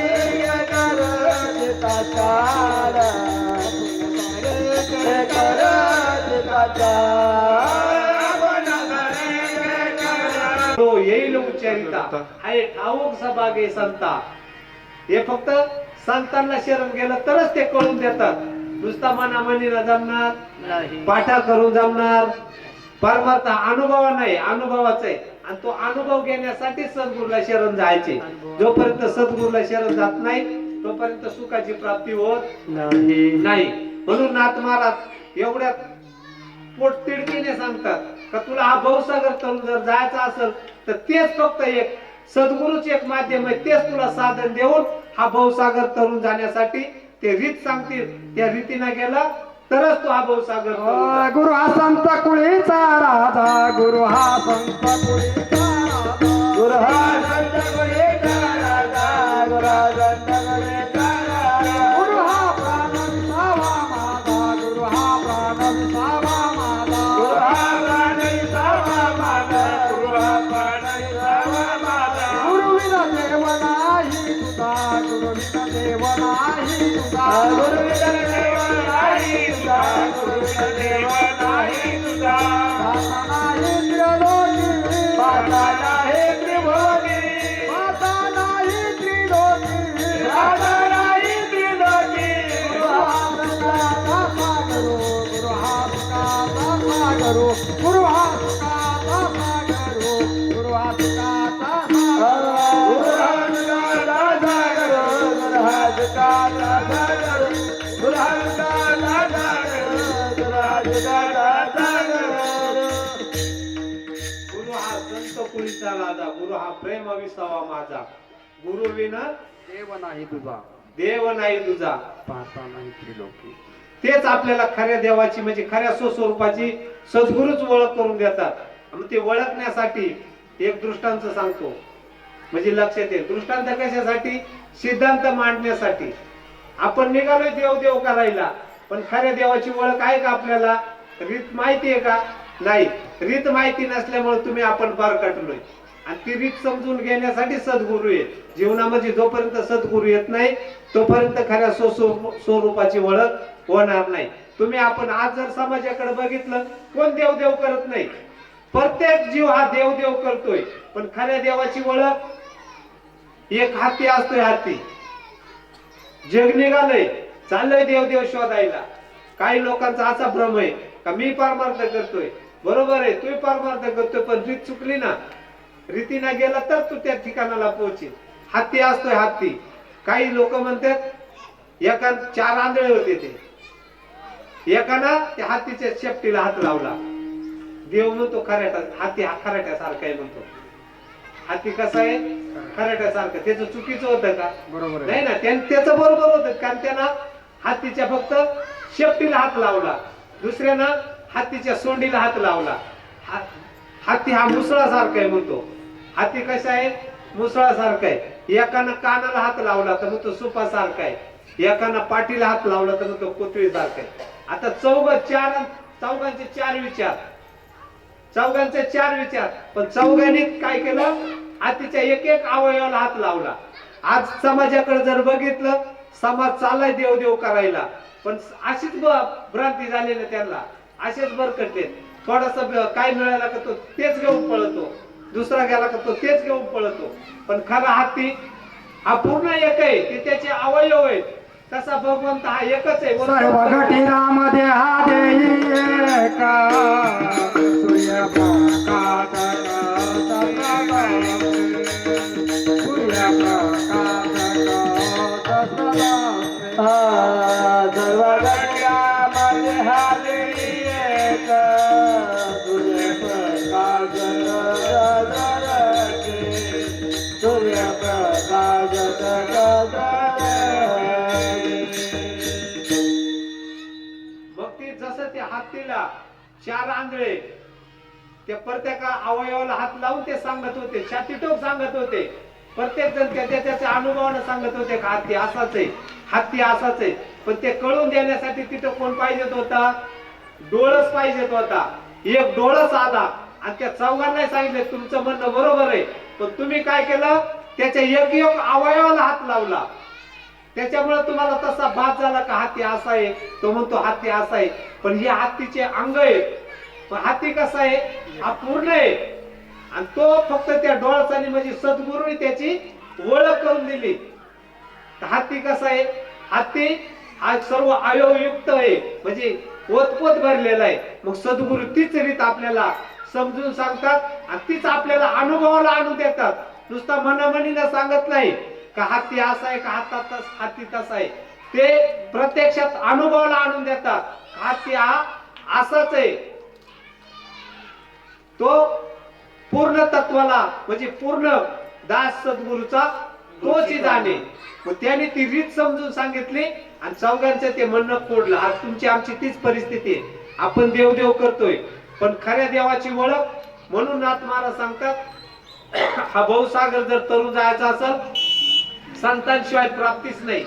काळ, आपण सारे गरज काळ, आपण सारे गरज काळ, तो येईल उच्चारिता आहे ठाऊक सभागे संता. हे फक्त संतांना शरण गेलं तरच ते कळून देतात. नुसता मनामनीला जमणार नाही, पाठा करून जमणार, परमार्थ अनुभव नाही, अनुभवाचा आहे. आणि तो अनुभव घेण्यासाठी सद्गुरूला शरण जायचे. जोपर्यंत सद्गुरूला शरण जात नाही तोपर्यंत सुखाची प्राप्ती होत नाही. म्हणून नाथ महाराज एवढ्या पोटतिडकीने सांगतात का तुला हा भवसागर तरुण जर जायचा असेल तर तेच फक्त एक सद्गुरूच एक माध्यम आहे. तेच तुला साधन देऊन हा भवसागर तरुण जाण्यासाठी ते रीत सांगतील. त्या रीतीने गेला तरच तो हा भवसागर तरुण जाईल. गुरु हा संत कुळीचा राजा, गुरु हा संत कुळीचा राजा, गुरु हा संत कुळीचा राजा, गुरु हा संत कुळीचा राजा. गुरु हा प्राण विसावा माझा, गुरु हा प्राण विसावा माझा, गुरु हा प्राण विसावा माझा, गुरु हा प्राण विसावा माझा. गुरुविना देव नाही तुझा, गुरुविना देव नाही तुझा, गुरुविना देव नाही तुझा, गुरुविना देव नाही तुझा. दाता नाही त्रिलोकी, माता नाही त्रिभुवनी, माता नाही त्रिलोकी, दाता नाही त्रिलोकी. गुरु हा सुखाचा सागरो, गुरु हा सुखाचा सागरो, गुरु हा सुखाचा सागरो, गुरु हा सुखाचा सागरो. गुरु हा सुखाचा सागर, गुरु हा सुखाचा सागर, गुरु हा सुखाचा सागर, गुरु हा सुखाचा सागर. गुरु हा संत कुळीचा राजा, गुरु हा प्रेम विसावा माझा. गुरु विना देव नाही तुझा, देव नाही तुझा. पाहता नाही त्रिलोकी. तेच आपल्याला खऱ्या देवाची म्हणजे खऱ्या स्वस्वरूपाची सद्गुरूच ओळख करून देतात. मग ते ओळखण्यासाठी एक दृष्टांत सांगतो म्हणजे लक्षात येईल. दृष्टांत कशासाठी? सिद्धांत मांडण्यासाठी. आपण निघालोय देव देव करायला, पण खऱ्या देवाची ओळख आहे का आपल्याला? रीत माहिती आहे का? नाही. रीत माहिती नसल्यामुळे तुम्ही आपण पार कटलोय. आणि ती रीत समजून घेण्यासाठी सद्गुरू आहे. जीवनामध्ये जोपर्यंत सद्गुरू येत नाही तोपर्यंत खऱ्या स्वरूपाची ओळख होणार नाही. तुम्ही आपण आज जर समाजाकडे बघितलं, कोण देव देव करत नाही. प्रत्येक जीव हा देव देव करतोय, पण खऱ्या देवाची ओळख एक हाती असतोय. हाती जग निघालंय, चाललंय देव देव शोधायला. काही लोकांचा असा भ्रम आहे का मी परमार्थ करतोय. बरोबर आहे, तू परमार्थ करतोय, पण रीत चुकली ना. रीतीने गेला तर तू त्या ठिकाणाला पोहोचेल. हत्ती असतोय हत्ती. काही लोक म्हणतात एका 4 आंधळे होते, ते एकाना त्या हत्तीच्या शेपटीला हात लावला. देव म्हणतो खराटा, हाती हा खराट्यासारखा आहे म्हणतो. हाती कसा आहे? खराट्यासारखं. त्याचं चुकीचं होतं का? बरोबर आहे. नाही ना, त्याचं बरोबर होतं, कारण त्यानं हातीच्या फक्त शेपटीला हात लावला, दुसऱ्यानं हातीच्या सोंडीला हात लावला. हाती हा मुसळासारखा आहे म्हणतो. हाती कसा आहे? मुसळासारखा आहे. एकानं कानाला हात लावला तर म्हणतो सुपासारखा आहे, एकानं पाठीला हात लावला तर म्हणतो कोथळीसारखा आहे. आता चौघांचे चार विचार, चौघांचे चार विचार, पण चौघांनी काय केलं? हातीच्या एक एक अवयवाला हात लावला. आज समाजाकडे जर बघितलं, समाज चाललाय देव देव करायला, पण अशीच भ्रांती झाली ना त्यांना, असेच बरकटले. थोडासा काय मिळाला का तो तेच घेऊन पळतो, दुसरा गेला का तो तेच घेऊन पळतो. पण खरा हाती हा पूर्ण एक आहे, ते त्याचे अवयव आहेत. तसा भगवंत हा एकच आहे. सर्व घटीरामध्ये हा देई एका सूर्यप्रकाश सर्व घटनामध्ये हा देई एक सूर्यप्रकाश सूर्यप्रकाश जसं त्या हातीला चार आंधळे त्या प्रत्येक अवयवाला हात लावून ते सांगत होते, छातीटोक सांगत होते. प्रत्येक जण त्याच्या अनुभवानं सांगत होते का हत्ती असाच आहे, हत्ती असाच आहे. पण ते कळून देण्यासाठी तिथं कोण पाहिजेत होता? डोळस पाहिजेत होता. एक डोळस आला आणि त्या चौघांना सांगितलं तुमचं म्हणणं बरोबर आहे, पण तुम्ही काय केलं? त्याच्या एक एक अवयवाला हात लावला. त्याच्यामुळे तुम्हाला तसा भास झाला का हत्ती असा आहे, तो म्हणतो हत्ती असा आहे. पण हे हत्तीचे अंग आहे. पण हत्ती कसा आहे? हा पूर्ण आहे. आणि तो फक्त त्या डोळसाने म्हणजे सद्गुरूने त्याची ओळख करून दिली. हत्ती कसा आहे? हत्ती हा सर्व अवयवयुक्त आहे, म्हणजे ओतपोत भरलेला आहे. मग सद्गुरू तीच रीत आपल्याला समजून सांगतात आणि तीच आपल्याला अनुभवाला आणून देतात. नुसता मनामनीला सांगत नाही का हत्ती असा आहे का हत्ती तसा आहे, ते प्रत्यक्षात अनुभवाला आणून देतात. हत्ती हा असाच आहे. तो पूर्ण तत्वाला म्हणजे पूर्ण दास सद्गुरूचा तोच जाणे. मग त्याने ती रीत समजून सांगितली आणि चौघांचं ते म्हणणं कोडलं. आज तुमची आमची तीच परिस्थिती आहे. आपण देव देव करतोय, पण खऱ्या देवाची ओळख म्हणून नाथ महाराज सांगतात हा भवसागर जर तरुण जायचा असेल संतांशिवाय प्राप्तीच नाही.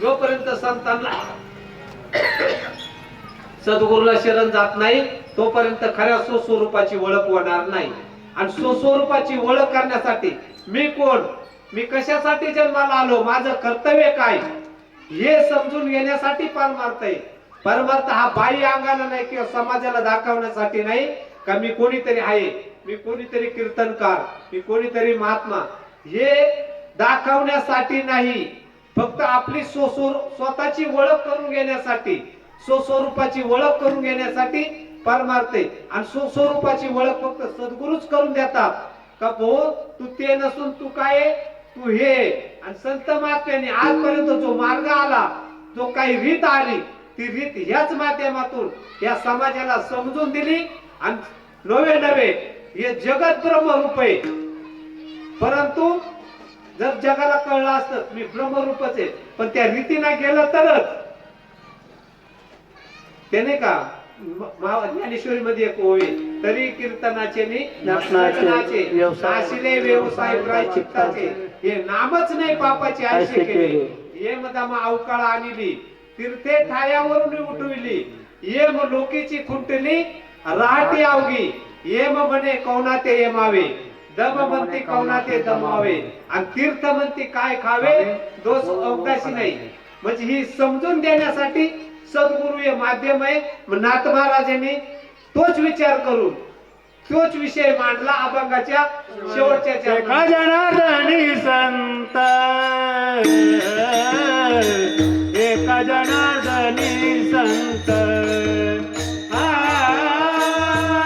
जोपर्यंत संतांना सद्गुरूला शरण जात नाही तोपर्यंत खऱ्या स्वस्वरूपाची ओळख होणार नाही. आणि स्वस्वरूपाची ओळख करण्यासाठी मी कोण, मी कशासाठी जन्माला आलो, माझं कर्तव्य काय, हे समजून घेण्यासाठी परमार्थ आहे. परमार्थ हा बाह्य अंगाला नाही किंवा समाजाला दाखवण्यासाठी नाही का मी कोणीतरी आहे, मी कोणीतरी कीर्तनकार, मी कोणीतरी महात्मा, हे दाखवण्यासाठी नाही. फक्त आपली स्वतःची ओळख करून घेण्यासाठी, स्वस्वरूपाची ओळख करून घेण्यासाठी परमार्थ आहे. आणि स्वस्वरूपाची ओळख फक्त सद्गुरूच करून देतात का भाऊ तू ते नसून तू काय आहे, तू हे. आणि संत महात्म्याने आजपर्यंत जो मार्ग आला, जो काही रीत आली, ती रीत ह्याच माध्यमातून या समाजाला समजून दिली. आणि नवे नवे हे जगत ब्रह्मरूप आहे. परंतु जर जगाला कळलं असतं मी ब्रह्मरूपच आहे, पण त्या रीतीने गेलं तरच. त्याने का ज्ञानेश्वरी मध्ये एक ओवी, तरी कीर्तनाचे नाचे नाशिले व्यवसाय प्रायश्चित्ताचे, हे नामच नाही पापाची आशे केले. ये मदामा अवकाळ आणली तीर्थे ठायावरून उठविली, ये म लोकीची खुंटली राहटी आवगी, ये म म्हणे कौनाते येमावे, दम म्हणते कौनाते दमावे, आणि तीर्थ म्हणते काय खावे, दोष अवकाशी नाही. म्हणजे ही समजून देण्यासाठी सद्गुरु हे माध्यम आहे. नाथ महाराजांनी तोच विचार करून तोच विषय मांडला अभंगाच्या शेवटच्या एका जनार्दनी संत, एका जनार्दनी संत,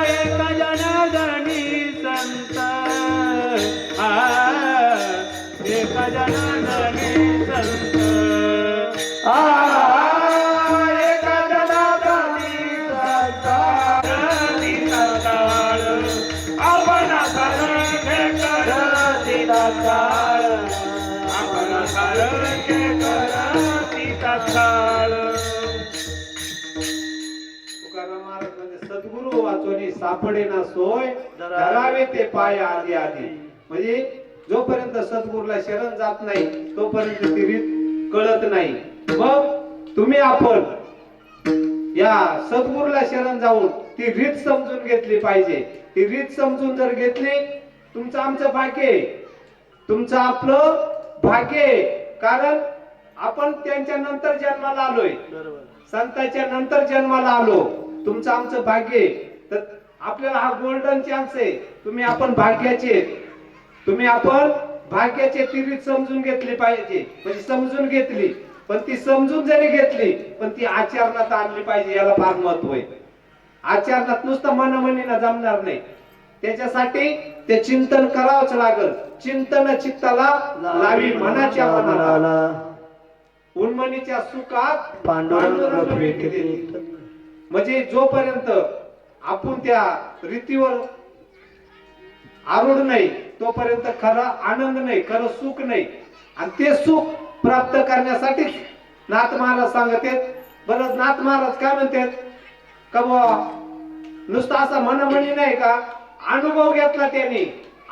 एका जनार्दनी संत, एका जनार्दनी संत, एका जनार्दनी संत, तुकाराम महाराज म्हणजे सद्गुरु वाचोनी सापडे ना सोय धरावे ते पाय आधी आधी. म्हणजे जोपर्यंत सद्गुरूला शरण जात नाही तोपर्यंत ती रीत कळत नाही. मग तुम्ही आपण या सद्गुरूला शरण जाऊन ती रीत समजून घेतली पाहिजे. ती रीत समजून जर घेतली तुमचं आमचं भाग्य आहे, तुमचं आपलं भाग्य आहे. कारण आपण त्यांच्या नंतर जन्माला आलोय, संतांच्या नंतर जन्माला आलो. तुमचं आमचं भाग्य आहे. तर आपल्याला हा गोल्डन चान्स आहे. तुम्ही आपण भाग्याचे, तुम्ही आपण भाग्याचे. ती रीत समजून घेतली पाहिजे. म्हणजे समजून घेतली, पण ती समजून जरी घेतली पण ती आचरणात आणली पाहिजे. याला फार महत्व आहे. आचरणात नुसतं मनमनीला जमणार नाही. त्याच्यासाठी ते चिंतन करावंच लागल. चिंतन चित्ताला लावी मनाच्या मनाला, उन्मनीच्या सुखात पांडुरंग भेटते. म्हणजे जोपर्यंत आपण त्या रीतीवर आरूढ नाही तोपर्यंत खरा आनंद नाही, खरं सुख नाही. आणि ते सुख प्राप्त करण्यासाठीच नाथ महाराज सांगतात. बरं, नाथ महाराज काय म्हणतात का बुवा नुसतं असा मनमनी नाही का, अनुभव घेतला त्यांनी,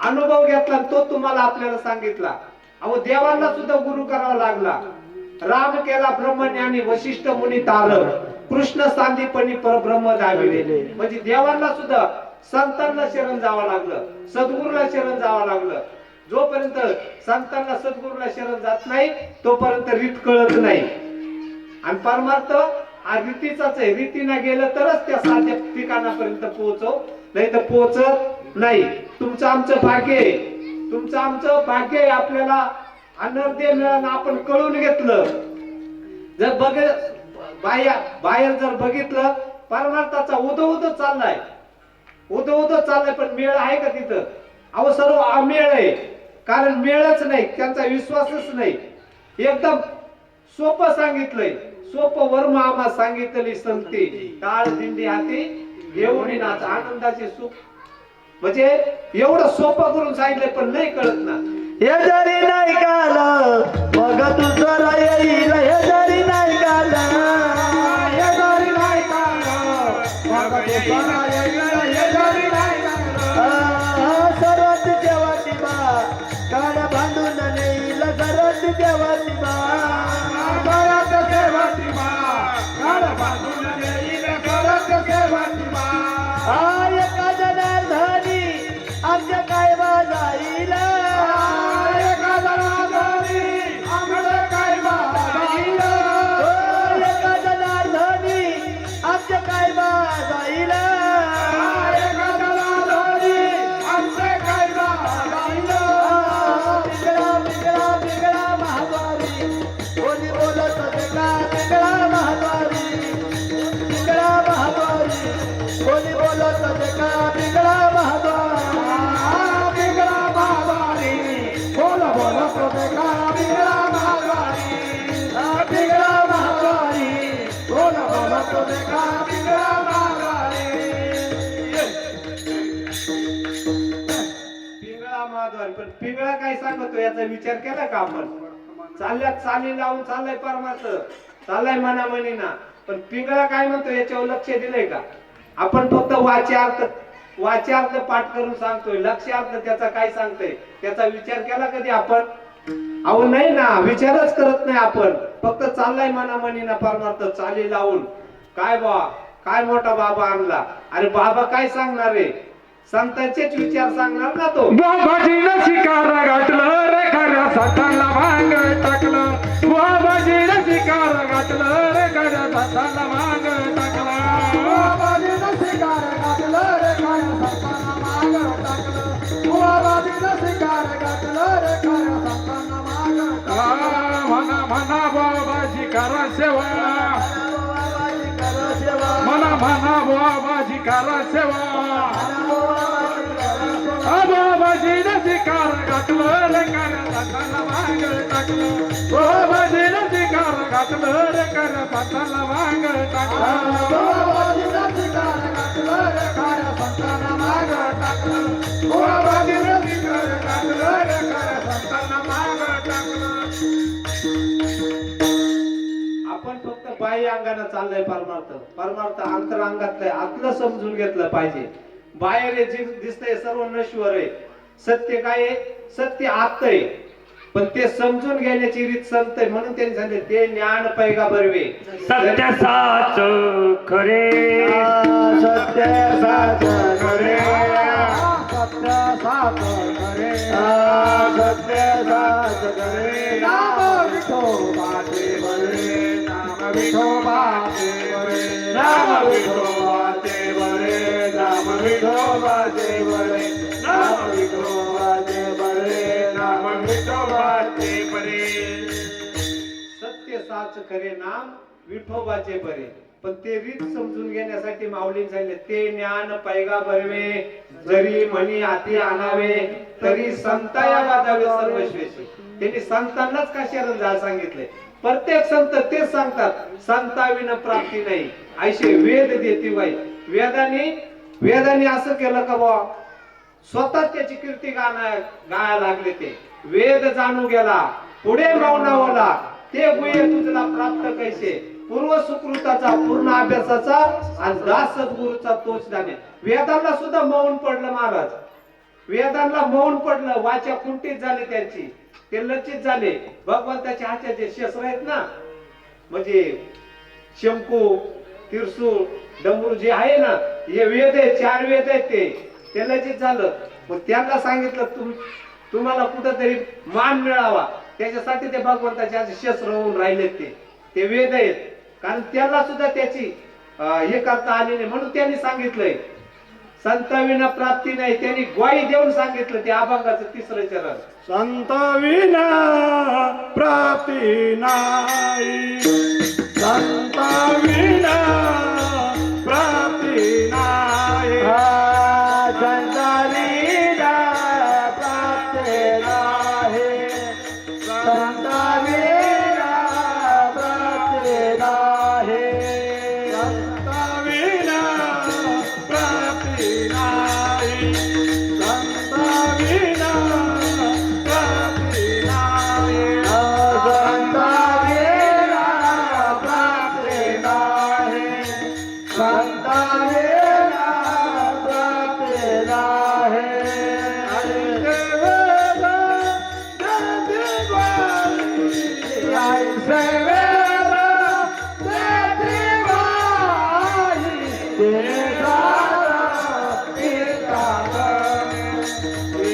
अनुभव घेतला तो तुम्हाला आपल्याला सांगितला. अहो देवांना सुद्धा गुरु करावा लागला. राम केला ब्रह्मज्ञानी वशिष्ठ मुनी तारक, कृष्ण सांदीपणी परब्रह्म दाविले. म्हणजे देवांना सुद्धा संतांना शरण जावं लागलं, सद्गुरूला शरण जावं लागलं. जोपर्यंत संतांना सद्गुरूला शरण जात नाही तोपर्यंत रीत कळत नाही. आणि परमार्थ हा रीतीचाच आहे. रीतीने गेलं तरच त्या साध्या ठिकाणापर्यंत पोहोचव, नाही तर पोहोचत नाही. तुमचं आमचं भाग्य आहे, तुमचं आमचं भाग्य आहे. आपल्याला अनर्ध्य मिळालं, आपण कळून घेतलं. जर बाहेर जर बघितलं परमार्थाचा उदो चाललाय, उदो चाललाय, पण मेळ आहे का तिथं? अहो सर्व अमेळ आहे. कारण मेळच नाही, त्यांचा विश्वासच नाही. एकदम सोपं सांगितलंय, सोपं वर्म आम्हा सांगितली संगती, टाळ दिंडी हाती घेऊन नाच आनंदाचे सुख. म्हणजे एवढं सोपं करून सांगितलंय पण नाही कळत ना. हे जरी नाही काल मग तुझं येईल, हे जरी नाही काल, हे जरी नाही काढलं, मग तुझं येईल, हे जरी नाही काढलं. सरत देवाची बा काळ बांधून नेईल, सरत देवाची बा करत सेवाची बा, काळ बांधून येईल, करत सेवाची बा. एका जनार्दनी आमच्या काय बा जाईल, एका जनार्दनी आमचं काय बा जाईल. एका जनार्दनी आमच्या काय बा जाईल. एका जनार्दनी आमचं काय बा जाईल. बिगडा बिगडा बिगडा महाद्वारी कोणी बोलत का, बिगडा महाद्वारी, बिगडा महाद्वारी कोणी बोलत का, बिगडा महाद्वारी. बिगडा महाद्वारी, बोल बोलत बेका, बिगडा महाद्वारी. बिगडा महाद्वारी बोल बोलत बेका, बिगडा महाद्वारी. पिंगळा महाद्वारी. पण पिंगळा काय सांगतो याचा विचार केला का आपण? चालल्यात चाली लावून चाललाय परमार्थ, चाललाय मनामनीना. पण पिंगळा काय म्हणतो याच्यावर लक्ष दिलंय का? आपण फक्त वाच्यार्थ पाठ करून सांगतोय, लक्ष्यार्थ त्याचा काय सांगतोय त्याचा विचार केला कधी आपण? अहो नाही ना, विचारच करत नाही आपण. फक्त चाललाय मनामनीना परमार्थ चाली लावून. काय बा, काय मोठा बाबा आणला. अरे बाबा काय सांगणार आहे? संतांचेच विचार सांगणार ना तो. बाबाजीनं शिकार घातलं रे, खऱ्या साठाला भांग टाकलं. बाबाजीनं शिकार घातलं रे, खऱ्या साठाला भांग टाकलं. बाबाजीनं शिकार घातलं रे, खऱ्या साठाला भांग टाकलं. बाबाजीनं शिकार घातलं रे, खऱ्या साठाला भांग टाकलं. म्हणा म्हणा बाबाजी करा सेवा, म्हणा म्हणा बाबाजी करा सेवा. बाबाजीनं शिकार घातलं रे, खऱ्या साठाला भांग टाकलं. बाबाजीनं शिकार घातलं रे, खऱ्या साठाला भांग टाकलं. बाबाजीनं शिकार घातलं रे, खऱ्या साठाला भांग टाकलं. बाबाजीनं शिकार घातलं रे, खऱ्या साठाला भांग टाकलं. आपण फक्त बाह्य अंगाने चाललंय परमार्थ. परमार्थ अंतरांगातलं आतलं समजून घेतलं पाहिजे. बाहेर हे जे दिसतंय सर्व नश्वर आहे. सत्य काय आहे? सत्य आत आहे. पण ते समजून घेण्याची रीत संत आहे. म्हणून त्यांनी सांगितले ते ज्ञान पैगा बरवे. सत्य साच खरे सत्य साच खरे सत्य साच खरे सत्य साच करे नाम विठोबाचे बरे नाम विठोबाचे बरे नाम विठोबाचे बरे नाम विठोबाचे बरे नाम विठोबाचे बरे नाम विठोबाचे बरे. सत्य साच खरे नाम विठोबाचे बरे. पण ते रीत समजून घेण्यासाठी माऊलींनी सांगितले ते ज्ञान पैगा बरवे जरी म्हणी हाती आणावे तरी संताया वाजावे सर्वश्रेष्ठी. त्यांनी संतांनाच का शरण जायला सांगितले. प्रत्येक संत तेच सांगतात संताविना प्राप्ती नाही. ऐशे वेद देती बाई. वेदाने असं केलं का बुवा स्वतः त्याची कीर्ती गाया लागले. ते वेद जाणू गेला पुढे मौनावला ते गुहे तुझला प्राप्त कैसे. पूर्व सुकृताचा पूर्ण अभ्यासाचा आणि दास सद्गुरूचा तोच जाणे. वेदांना सुद्धा मौन पडलं महाराज. वेदांना मौन पडलं. वाचा कुंठित झाली त्यांची. ते लज्जित झाले. भगवंताच्या हाताचे शस्त्र आहेत ना म्हणजे शंकू त्रिशूळ डमरू जे आहे ना हे वेद आहे. 4 वेद आहेत ते लज्जित झालं. मग त्यांना सांगितलं तुम्हाला कुठंतरी मान मिळावा त्याच्यासाठी ते भगवंताचे आज शस्त्र होऊन राहिले. ते वेद आहेत. कारण त्याला सुद्धा त्याची हे करता आली नाही. म्हणून त्यांनी सांगितलंय संताविना प्राप्ती नाही. त्यांनी ग्वाही देऊन सांगितलं ते अभंगाचं 3रं चरण. संत विना प्राप्ती नाही संत विना प्राप्ती नाही संताविना प्राप्ती नाही संताविना प्राप्ती नाही संत विना प्राप्ती नाही संत विना प्राप्ती नाही संताविना प्राप्ती नाही संताविना प्राप्ती नाही. ऐसे वेद देती बाई ते सारा कीर्तन ते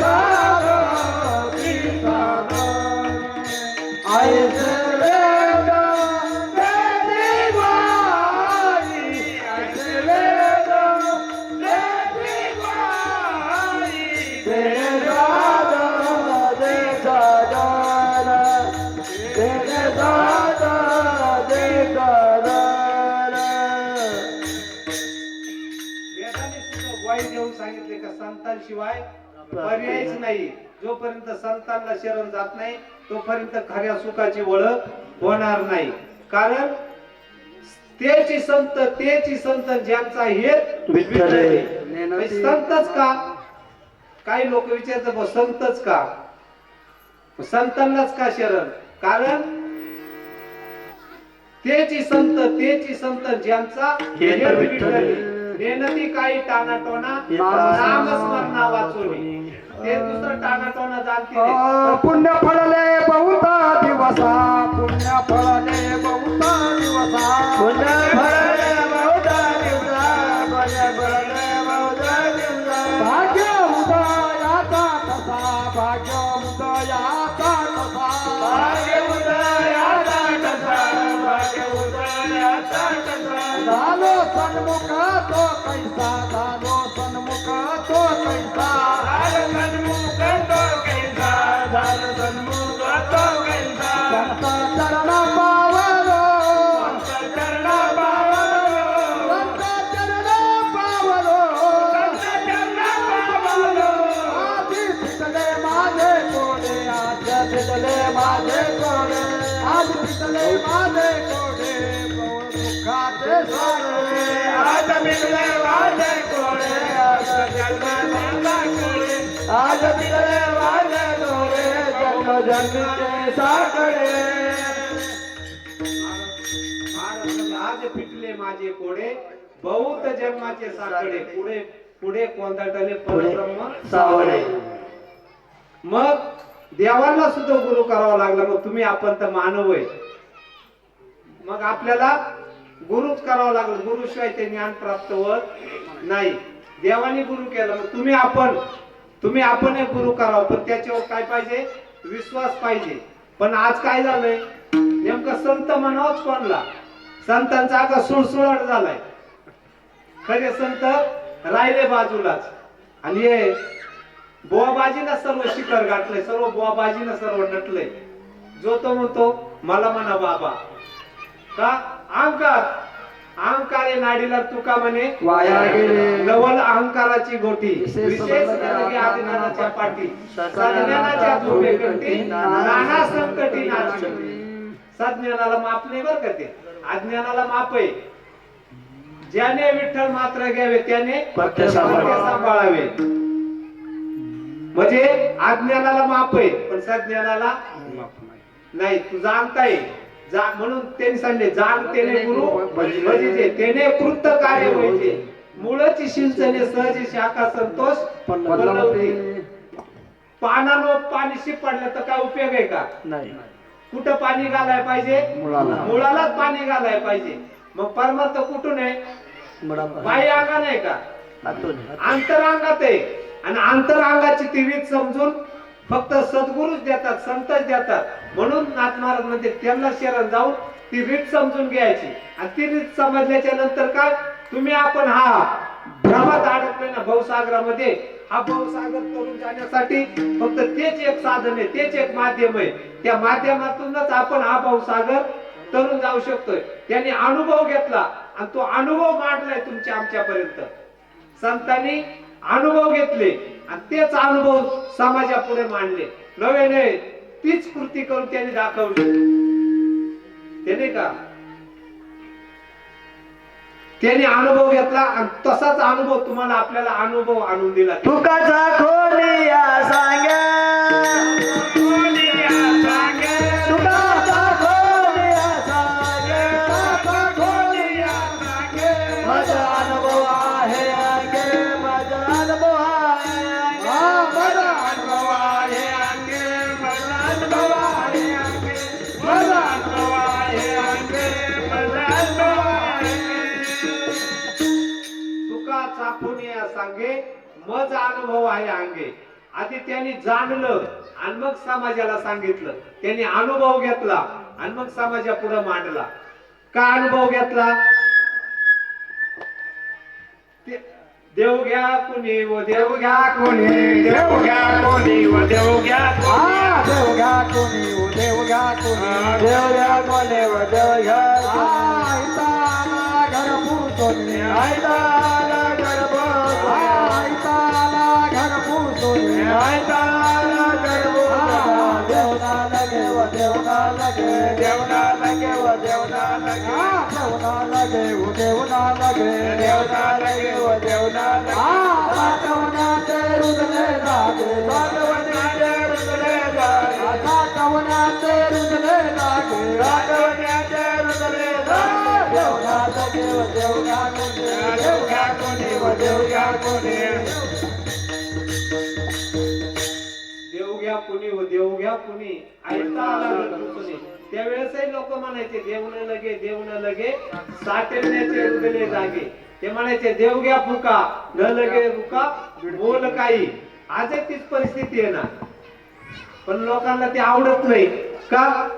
सारा कीर्तन. ऐसे वेद देती बाई ऐसे वेद देती बाई ते सारा दे सदन ते सारा दे सदन. वेदाने सुद्धा ग्वाही देऊन सांगितले का संतांशिवाय पर्यायच नाही. जोपर्यंत संतांना शरण जात नाही तोपर्यंत खऱ्या सुखाची ओळख होणार नाही. कारण तेची संत ज्यांचा हेत विठ्ठल आहे. म्हणजे संतच का. काही लोक विचारतात बा संतच का संतांनाच का शरण. कारण तेची संत ज्यांचा हेत हेत विठ्ठल विठ्ठल आहे. नेनती काही टाणाटोना नामस्मरणा वाचोनी. ते दुसरं टाणाटोना जाणते पुण्य फळले बहुता दिवसा पुण्य फळले बहुता दिवसा पुण्य फळले बहुधा दिवसा पुण्य फळले बहुधा दिवसा. भाग्य उदयाचा तसा भाग्य उदयाचा तसा भाग्य उदयाचा कसा भाग्य उदयाचा कसा. झालो सन्मुख तो कैसा झालो सन्मुख तो कैसा झालं सन्मुख तो कैसा झालं सन्मुख तो कैसा. संत चरण पावलो संत चरण पावलो संत चरण पावलो संत चरण पावलो. आधी पिटले माझे कोडे आज पिटले माझे कोडे आज पिटले माझे कोडे दुःखाचे सारे आज मिळले माझे कोडे आज जन्म कोडे आज मिळले माझे कोडे जन्म जन्मीचे साकडे. आज पिटले माझे कोडे बहुत जन्माचे साकडे पुढे पुढे कोंदाटले परब्रह्म सावळे. मग देवाला सुद्धा गुरु करावा लागला. मग तुम्ही आपण तर मानव आहे, मग आपल्याला गुरुच करावा लागला. गुरुशिवाय ते ज्ञान प्राप्त होत नाही. देवाने गुरु केला, मग तुम्ही आपण एक गुरु करावा. पण त्याच्यावर काय पाहिजे? विश्वास पाहिजे. पण आज काय झालंय, नेमकं संत म्हणावंच कोणला? संतांचा आता सुळसुळाट झालाय. खरे संत राहिले बाजूलाच. आणि हे बोवाबाजीनं सर्व शिखर गाठलंय, सर्व बोवाबाजीनं सर्व नटलंय. जो तो म्हणतो मला म्हणा बाबा. का? अहंकार नाडीला तुका म्हणे वाया गेले. नवल अहंकाराची गोटी विशेष लगे आदिनाथाच्या पाठी सज्ञानाच्या झोपेकंठी नाना संकटी नाची. सज्ञानाला माप नाही बर का ते, अज्ञानाला माप आहे. ज्याने विठ्ठल मात्र घ्यावे त्याने पथ्य सांभाळावे. म्हणजे अज्ञानाला माप आहे पण सज्ञानाला नाही. तू जाणताय म्हणून त्यांनी सांगले जाण तेने गुरु भजिजे तेने कृत कार्य व्हायचे. मूळची सिंचने सहज शाखा संतोष पल्लवते. पानानो पाणी शिपडलं तर काय उपयोग आहे का? नाही. कुठं पाणी घालाय पाहिजे? मुळालाच पाणी घालाय पाहिजे. मग परमार्थ कुठून आहे? बाह्य अंगा नाही का? अंतरांगात आहे. आणि अंतरांगाची ती रीत समजून फक्त सद्गुरूच देतात, संतच देतात. म्हणून नाथ महाराज म्हणते त्यांना शरण जाऊन ती रीत समजून घ्यायची. आणि ती रीत समजल्याच्या नंतर काय, तुम्ही आपण हा भ्रमात अडकलोय ना भवसागरामध्ये, हा भवसागर तरुण जाण्यासाठी फक्त तेच एक साधन आहे, तेच एक माध्यम आहे. त्या माध्यमातूनच आपण हा भवसागर तरुण जाऊ शकतोय. त्यांनी अनुभव घेतला आणि तो अनुभव मांडलाय तुमच्या आमच्यापर्यंत. संतांनी अनुभव घेतले आणि तेच अनुभव समाजापुढे मांडले. नव्याने तीच कृती करून त्यांनी दाखवली. त्याने का त्यांनी अनुभव घेतला आणि तसाच अनुभव तुम्हाला आपल्याला अनुभव आणून दिला. तुकाचा खोलिया सांगा, तुकाचा खोलिया सांगे, माझा अनुभव आहे अंगे, माझा अनुभव आहे माझा अनुभव आहे अंगे, माझा अनुभव आहे अंगे, माझा अनुभव आहे अंगे, माझा अनुभव आहे. तुका चाखून या सांगे मज अनुभव आहे अंगे. आधी त्यांनी जाणलं आणि मग समाजाला सांगितलं. त्यांनी अनुभव घेतला आणि मग समाजा पुढे मांडला. का अनुभव घेतला? देव घ्या कुणी व देव घ्या कोणी देव घ्या कोणी व देव घ्या कोणी, देव घ्या कोणी व देव घ्या कोणी, देव घ्या कोणी व देव घ्या घर पुरतोनी, आयताला घर पुरतोनी, आयताला घर पुरतोनी, आयताला घर पुरतोनी. देवना लगे व देवना लगे, देवना लगे व देवना लगे, देवना लगे व देवना लगे, देवना लगे व देवना लगे. साठवण्याचे रुजले जागे, साठवण्याचे रुजले जागे, साठवण्याचे रुजले जागे, साठवण्याचे रुजले जागे. देवना लगे व देवना लगे, देव घ्या कोणी व देव घ्या कोणी, देव घ्या कुणी व देव घ्या कुणी, ऐकता कुणी. त्यावेळेसही लोक म्हणायचे देव न लगे, देव न लगे, साठवण्याचे रुजले जागे. ते म्हणायचे देव घ्या फुका, न लगे रुका बोल काही. आजही तीच परिस्थिती आहे ना. पण लोकांना ते आवडत नाही. का?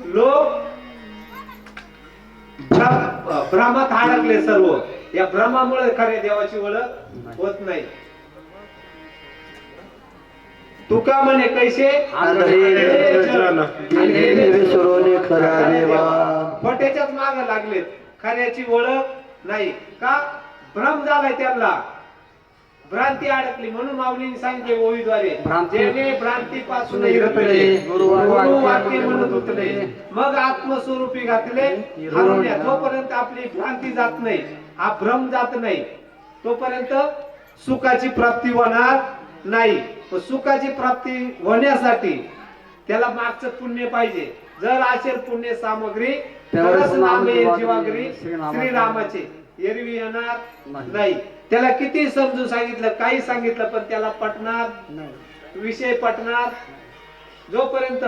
लोक भ्रमात अडकले सर्व. या भ्रमामुळे खऱ्या देवाची ओळख होत नाही. तुका म्हणे कैसे विसरवले खरा देवा, खोट्याच्याच माग लागलेत, खऱ्याची ओळख नाही. का? भ्रम झालाय त्यांना, भ्रांती अडकली. म्हणून माऊलींनी सांगितले ओळीद्वारे, जेणे भ्रांतीपासून हिरपले, गुरु वाक्य म्हणत उठले, मग आत्मस्वरूपी घातले हरवण्या. जोपर्यंत आपली भ्रांती जात नाही, हा भ्रम जात नाही, तोपर्यंत सुखाची प्राप्ती होणार नाही. सुखाची प्राप्ती होण्यासाठी त्याला मागचं पुण्य पाहिजे. जर असेल पुण्य सामग्री त्यावेळेस तरच नाम येईल नाम जीवाग्री श्रीरामाचे, एरवी येणार नाही. त्याला किती समजून सांगितलं, काही सांगितलं, पण त्याला पटणार विषय पटणार. जोपर्यंत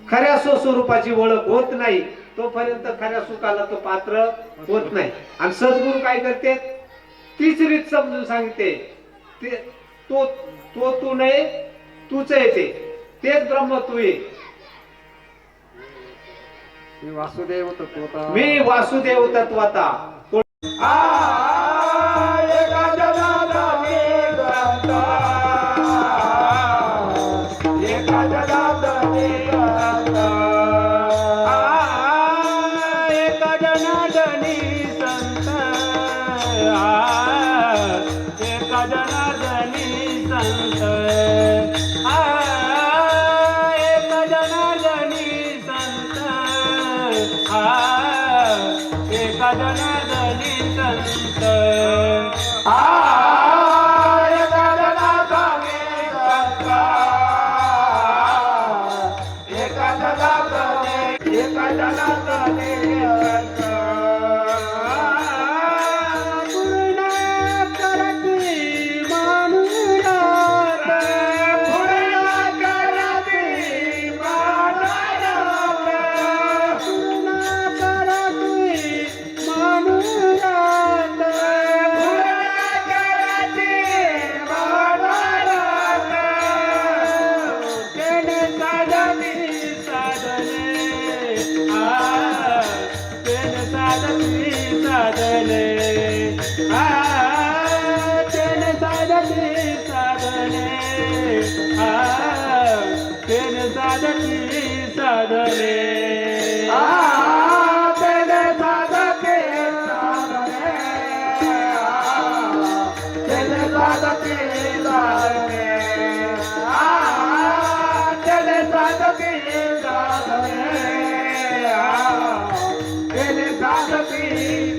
खऱ्या स्वरूपाची ओळख होत नाही तोपर्यंत खऱ्या सुखाला तो पात्र होत नाही. आणि सद्गुरू काय करते, तीच रीत समजून सांगते. तो तो तू नाही, तूच येते, तेच ब्रह्म तू ये. मी वासुदेव तत्वता, मी वासुदेव तत्वता. एका जनाला एक अंता, एका जनाला एक अंता. एका जनार्दनी संत, एका जनार्दनी संत, एका जनार्दनी संत, एका जनार्दनी संत. एका जनाला एक अंता, एका जनाला एका जनाला एक अंता. पूर्ण करती मानुरात, पूर्ण करती मानवता, पूर्ण करती मानुरात, पूर्ण करती मानवता. तेने साधती साधने, तेने साधती साधने, तेने साधती साधने, तेने साधती साधने. तेने साधते साधने, तेने साधते साधने, तेने साधते साधने, तेने साधते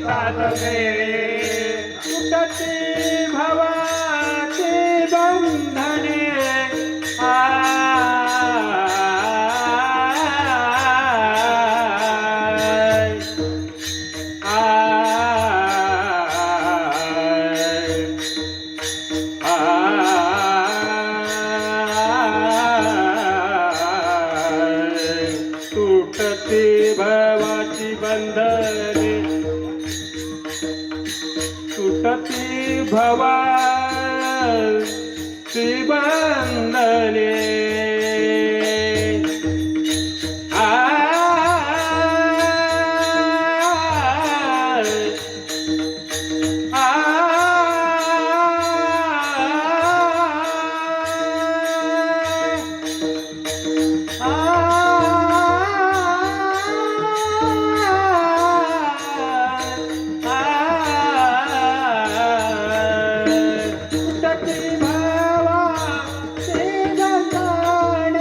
साधने. सुटती भवाचे बंधने, तुटती भवाची बंधने, तुटती भवाची बंधने. तुटते भवाचे बंधन,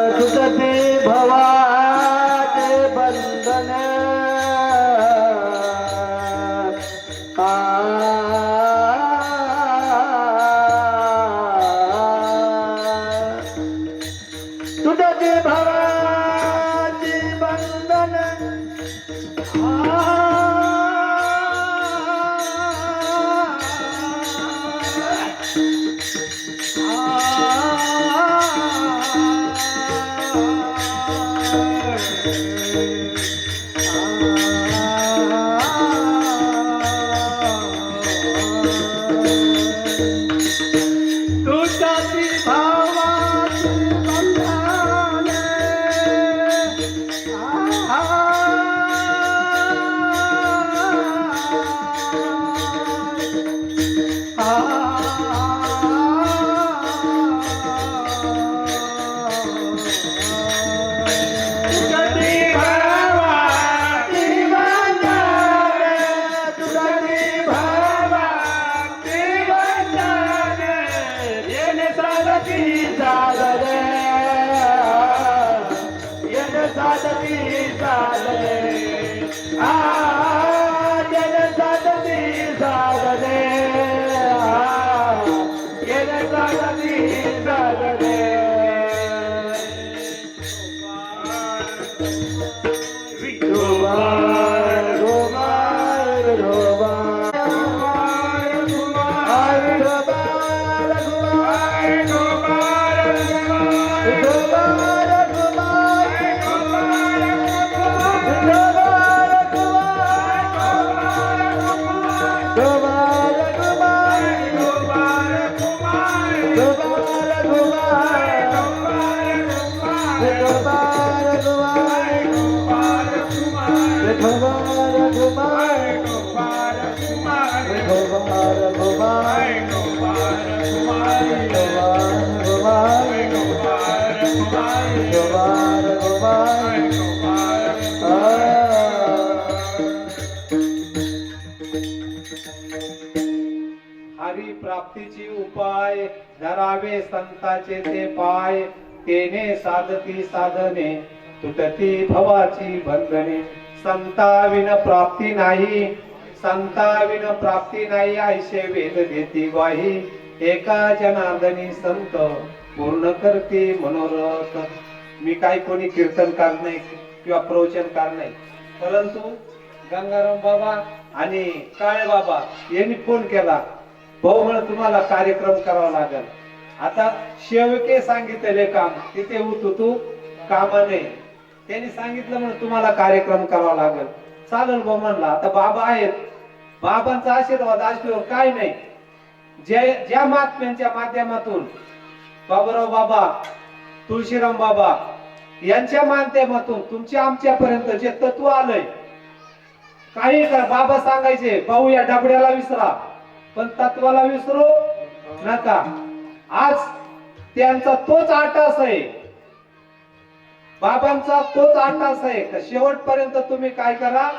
तुटते भवाचे बंधन. गोपाल गोपाल गोपाल गोपाल हरी प्राप्तीची उपाय धरावे संताचे ते पाय तेने साधती साधने तुटती भवाची बंधने संताविन प्राप्ती नाही संताविन प्राप्ती नाही ऐशे वेद देती ग्वाही एका जनार्दनी संत पूर्ण करते मनोरथ. मी काही कोणी कीर्तनकार नाही किंवा प्रवचनकार नाही, परंतु गंगाराम बाबा आणि काळे बाबा यांनी फोन केला, भाऊ म्हणून तुम्हाला कार्यक्रम करावा लागेल. आता शेवके सांगितलेले काम तिथे तू कामा नाही, त्यांनी सांगितलं म्हणून तुम्हाला कार्यक्रम करावा लागेल. चालेल भाऊ म्हणला. आता बाबा आहेत, बाबांचा आशीर्वाद असल्यावर काय नाही. ज्या महात्म्यांच्या माध्यमातून बाबूराव बाबा तुळशीराम बाबा यांच्या माध्यमातून तुमच्या आमच्यापर्यंत जे तत्व आलंय, काही करा. बाबा सांगायचे भाऊ या डबड्याला विसरा पण तत्वाला विसरू नका. आज त्यांचा तोच आटास आहे, बाबांचा तोच आटास आहे का शेवटपर्यंत तुम्ही काय करा,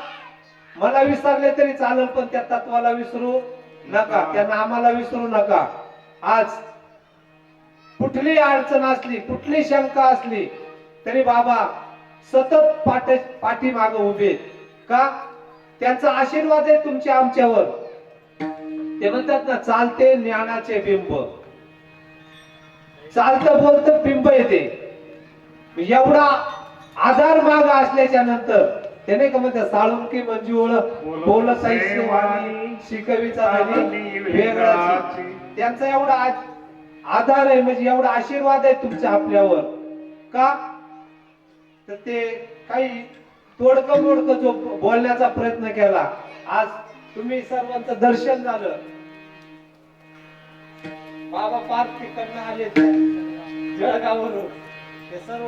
मला विसरले तरी चालेल पण त्या तत्वाला विसरू नका, त्यांना आम्हाला विसरू नका. आज कुठली अडचण असली कुठली शंका असली तरी बाबा सतत पाठीमाग उभे का, त्यांचा आशीर्वाद आहे तुमच्या आमच्यावर. ते म्हणतात ना, चालते ज्ञानाचे बिंब, चालतं बोलतं बिंब येते. एवढा आधार माग असल्याच्या नंतर त्याने का म्हणतात, साळुंकी मंजूळ बोल सैसे वाणी शिकवीचा धनी वेगळाची. त्यांचा एवढा आधार आहे, म्हणजे एवढा आशीर्वाद आहे तुमच्या आपल्यावर का, तर ते काही तोडकं मोडकं जो बोलण्याचा प्रयत्न केला, आज तुम्ही सर्वांचं दर्शन झालं. बाबा पार तिकडनं आले जळगाववरून, ते सर्व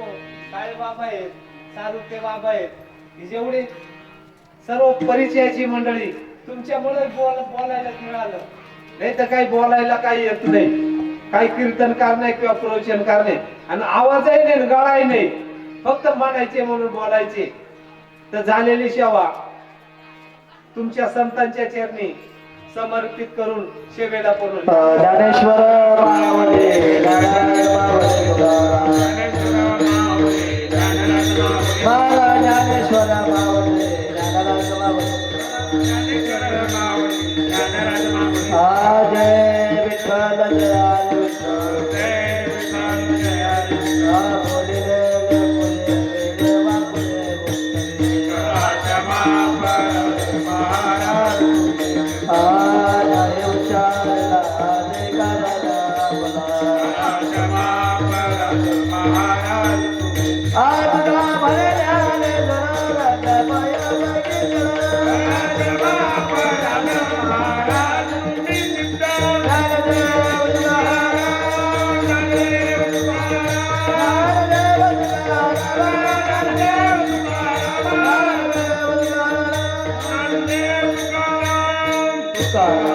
काळे बाबा आहेत, सारुके बाबा आहेत, ही जेवढी सर्व परिचयाची मंडळी तुमच्यामुळे बोलायला मिळालं. नाही तर काही बोलायला काही येत नाही, काही कीर्तनकार नाही किंवा प्रवचनकार नाही, आणि आवाजही नाही गळाही नाही, फक्त म्हणायचे म्हणून बोलायचे. तर झालेली सेवा तुमच्या संतांच्या चरणी समर्पित करून सेवेला पूर्ण. ज्ञानेश्वर मावळे ज्ञानेश्वर मावळे जय विठ्ठल जय Sorry.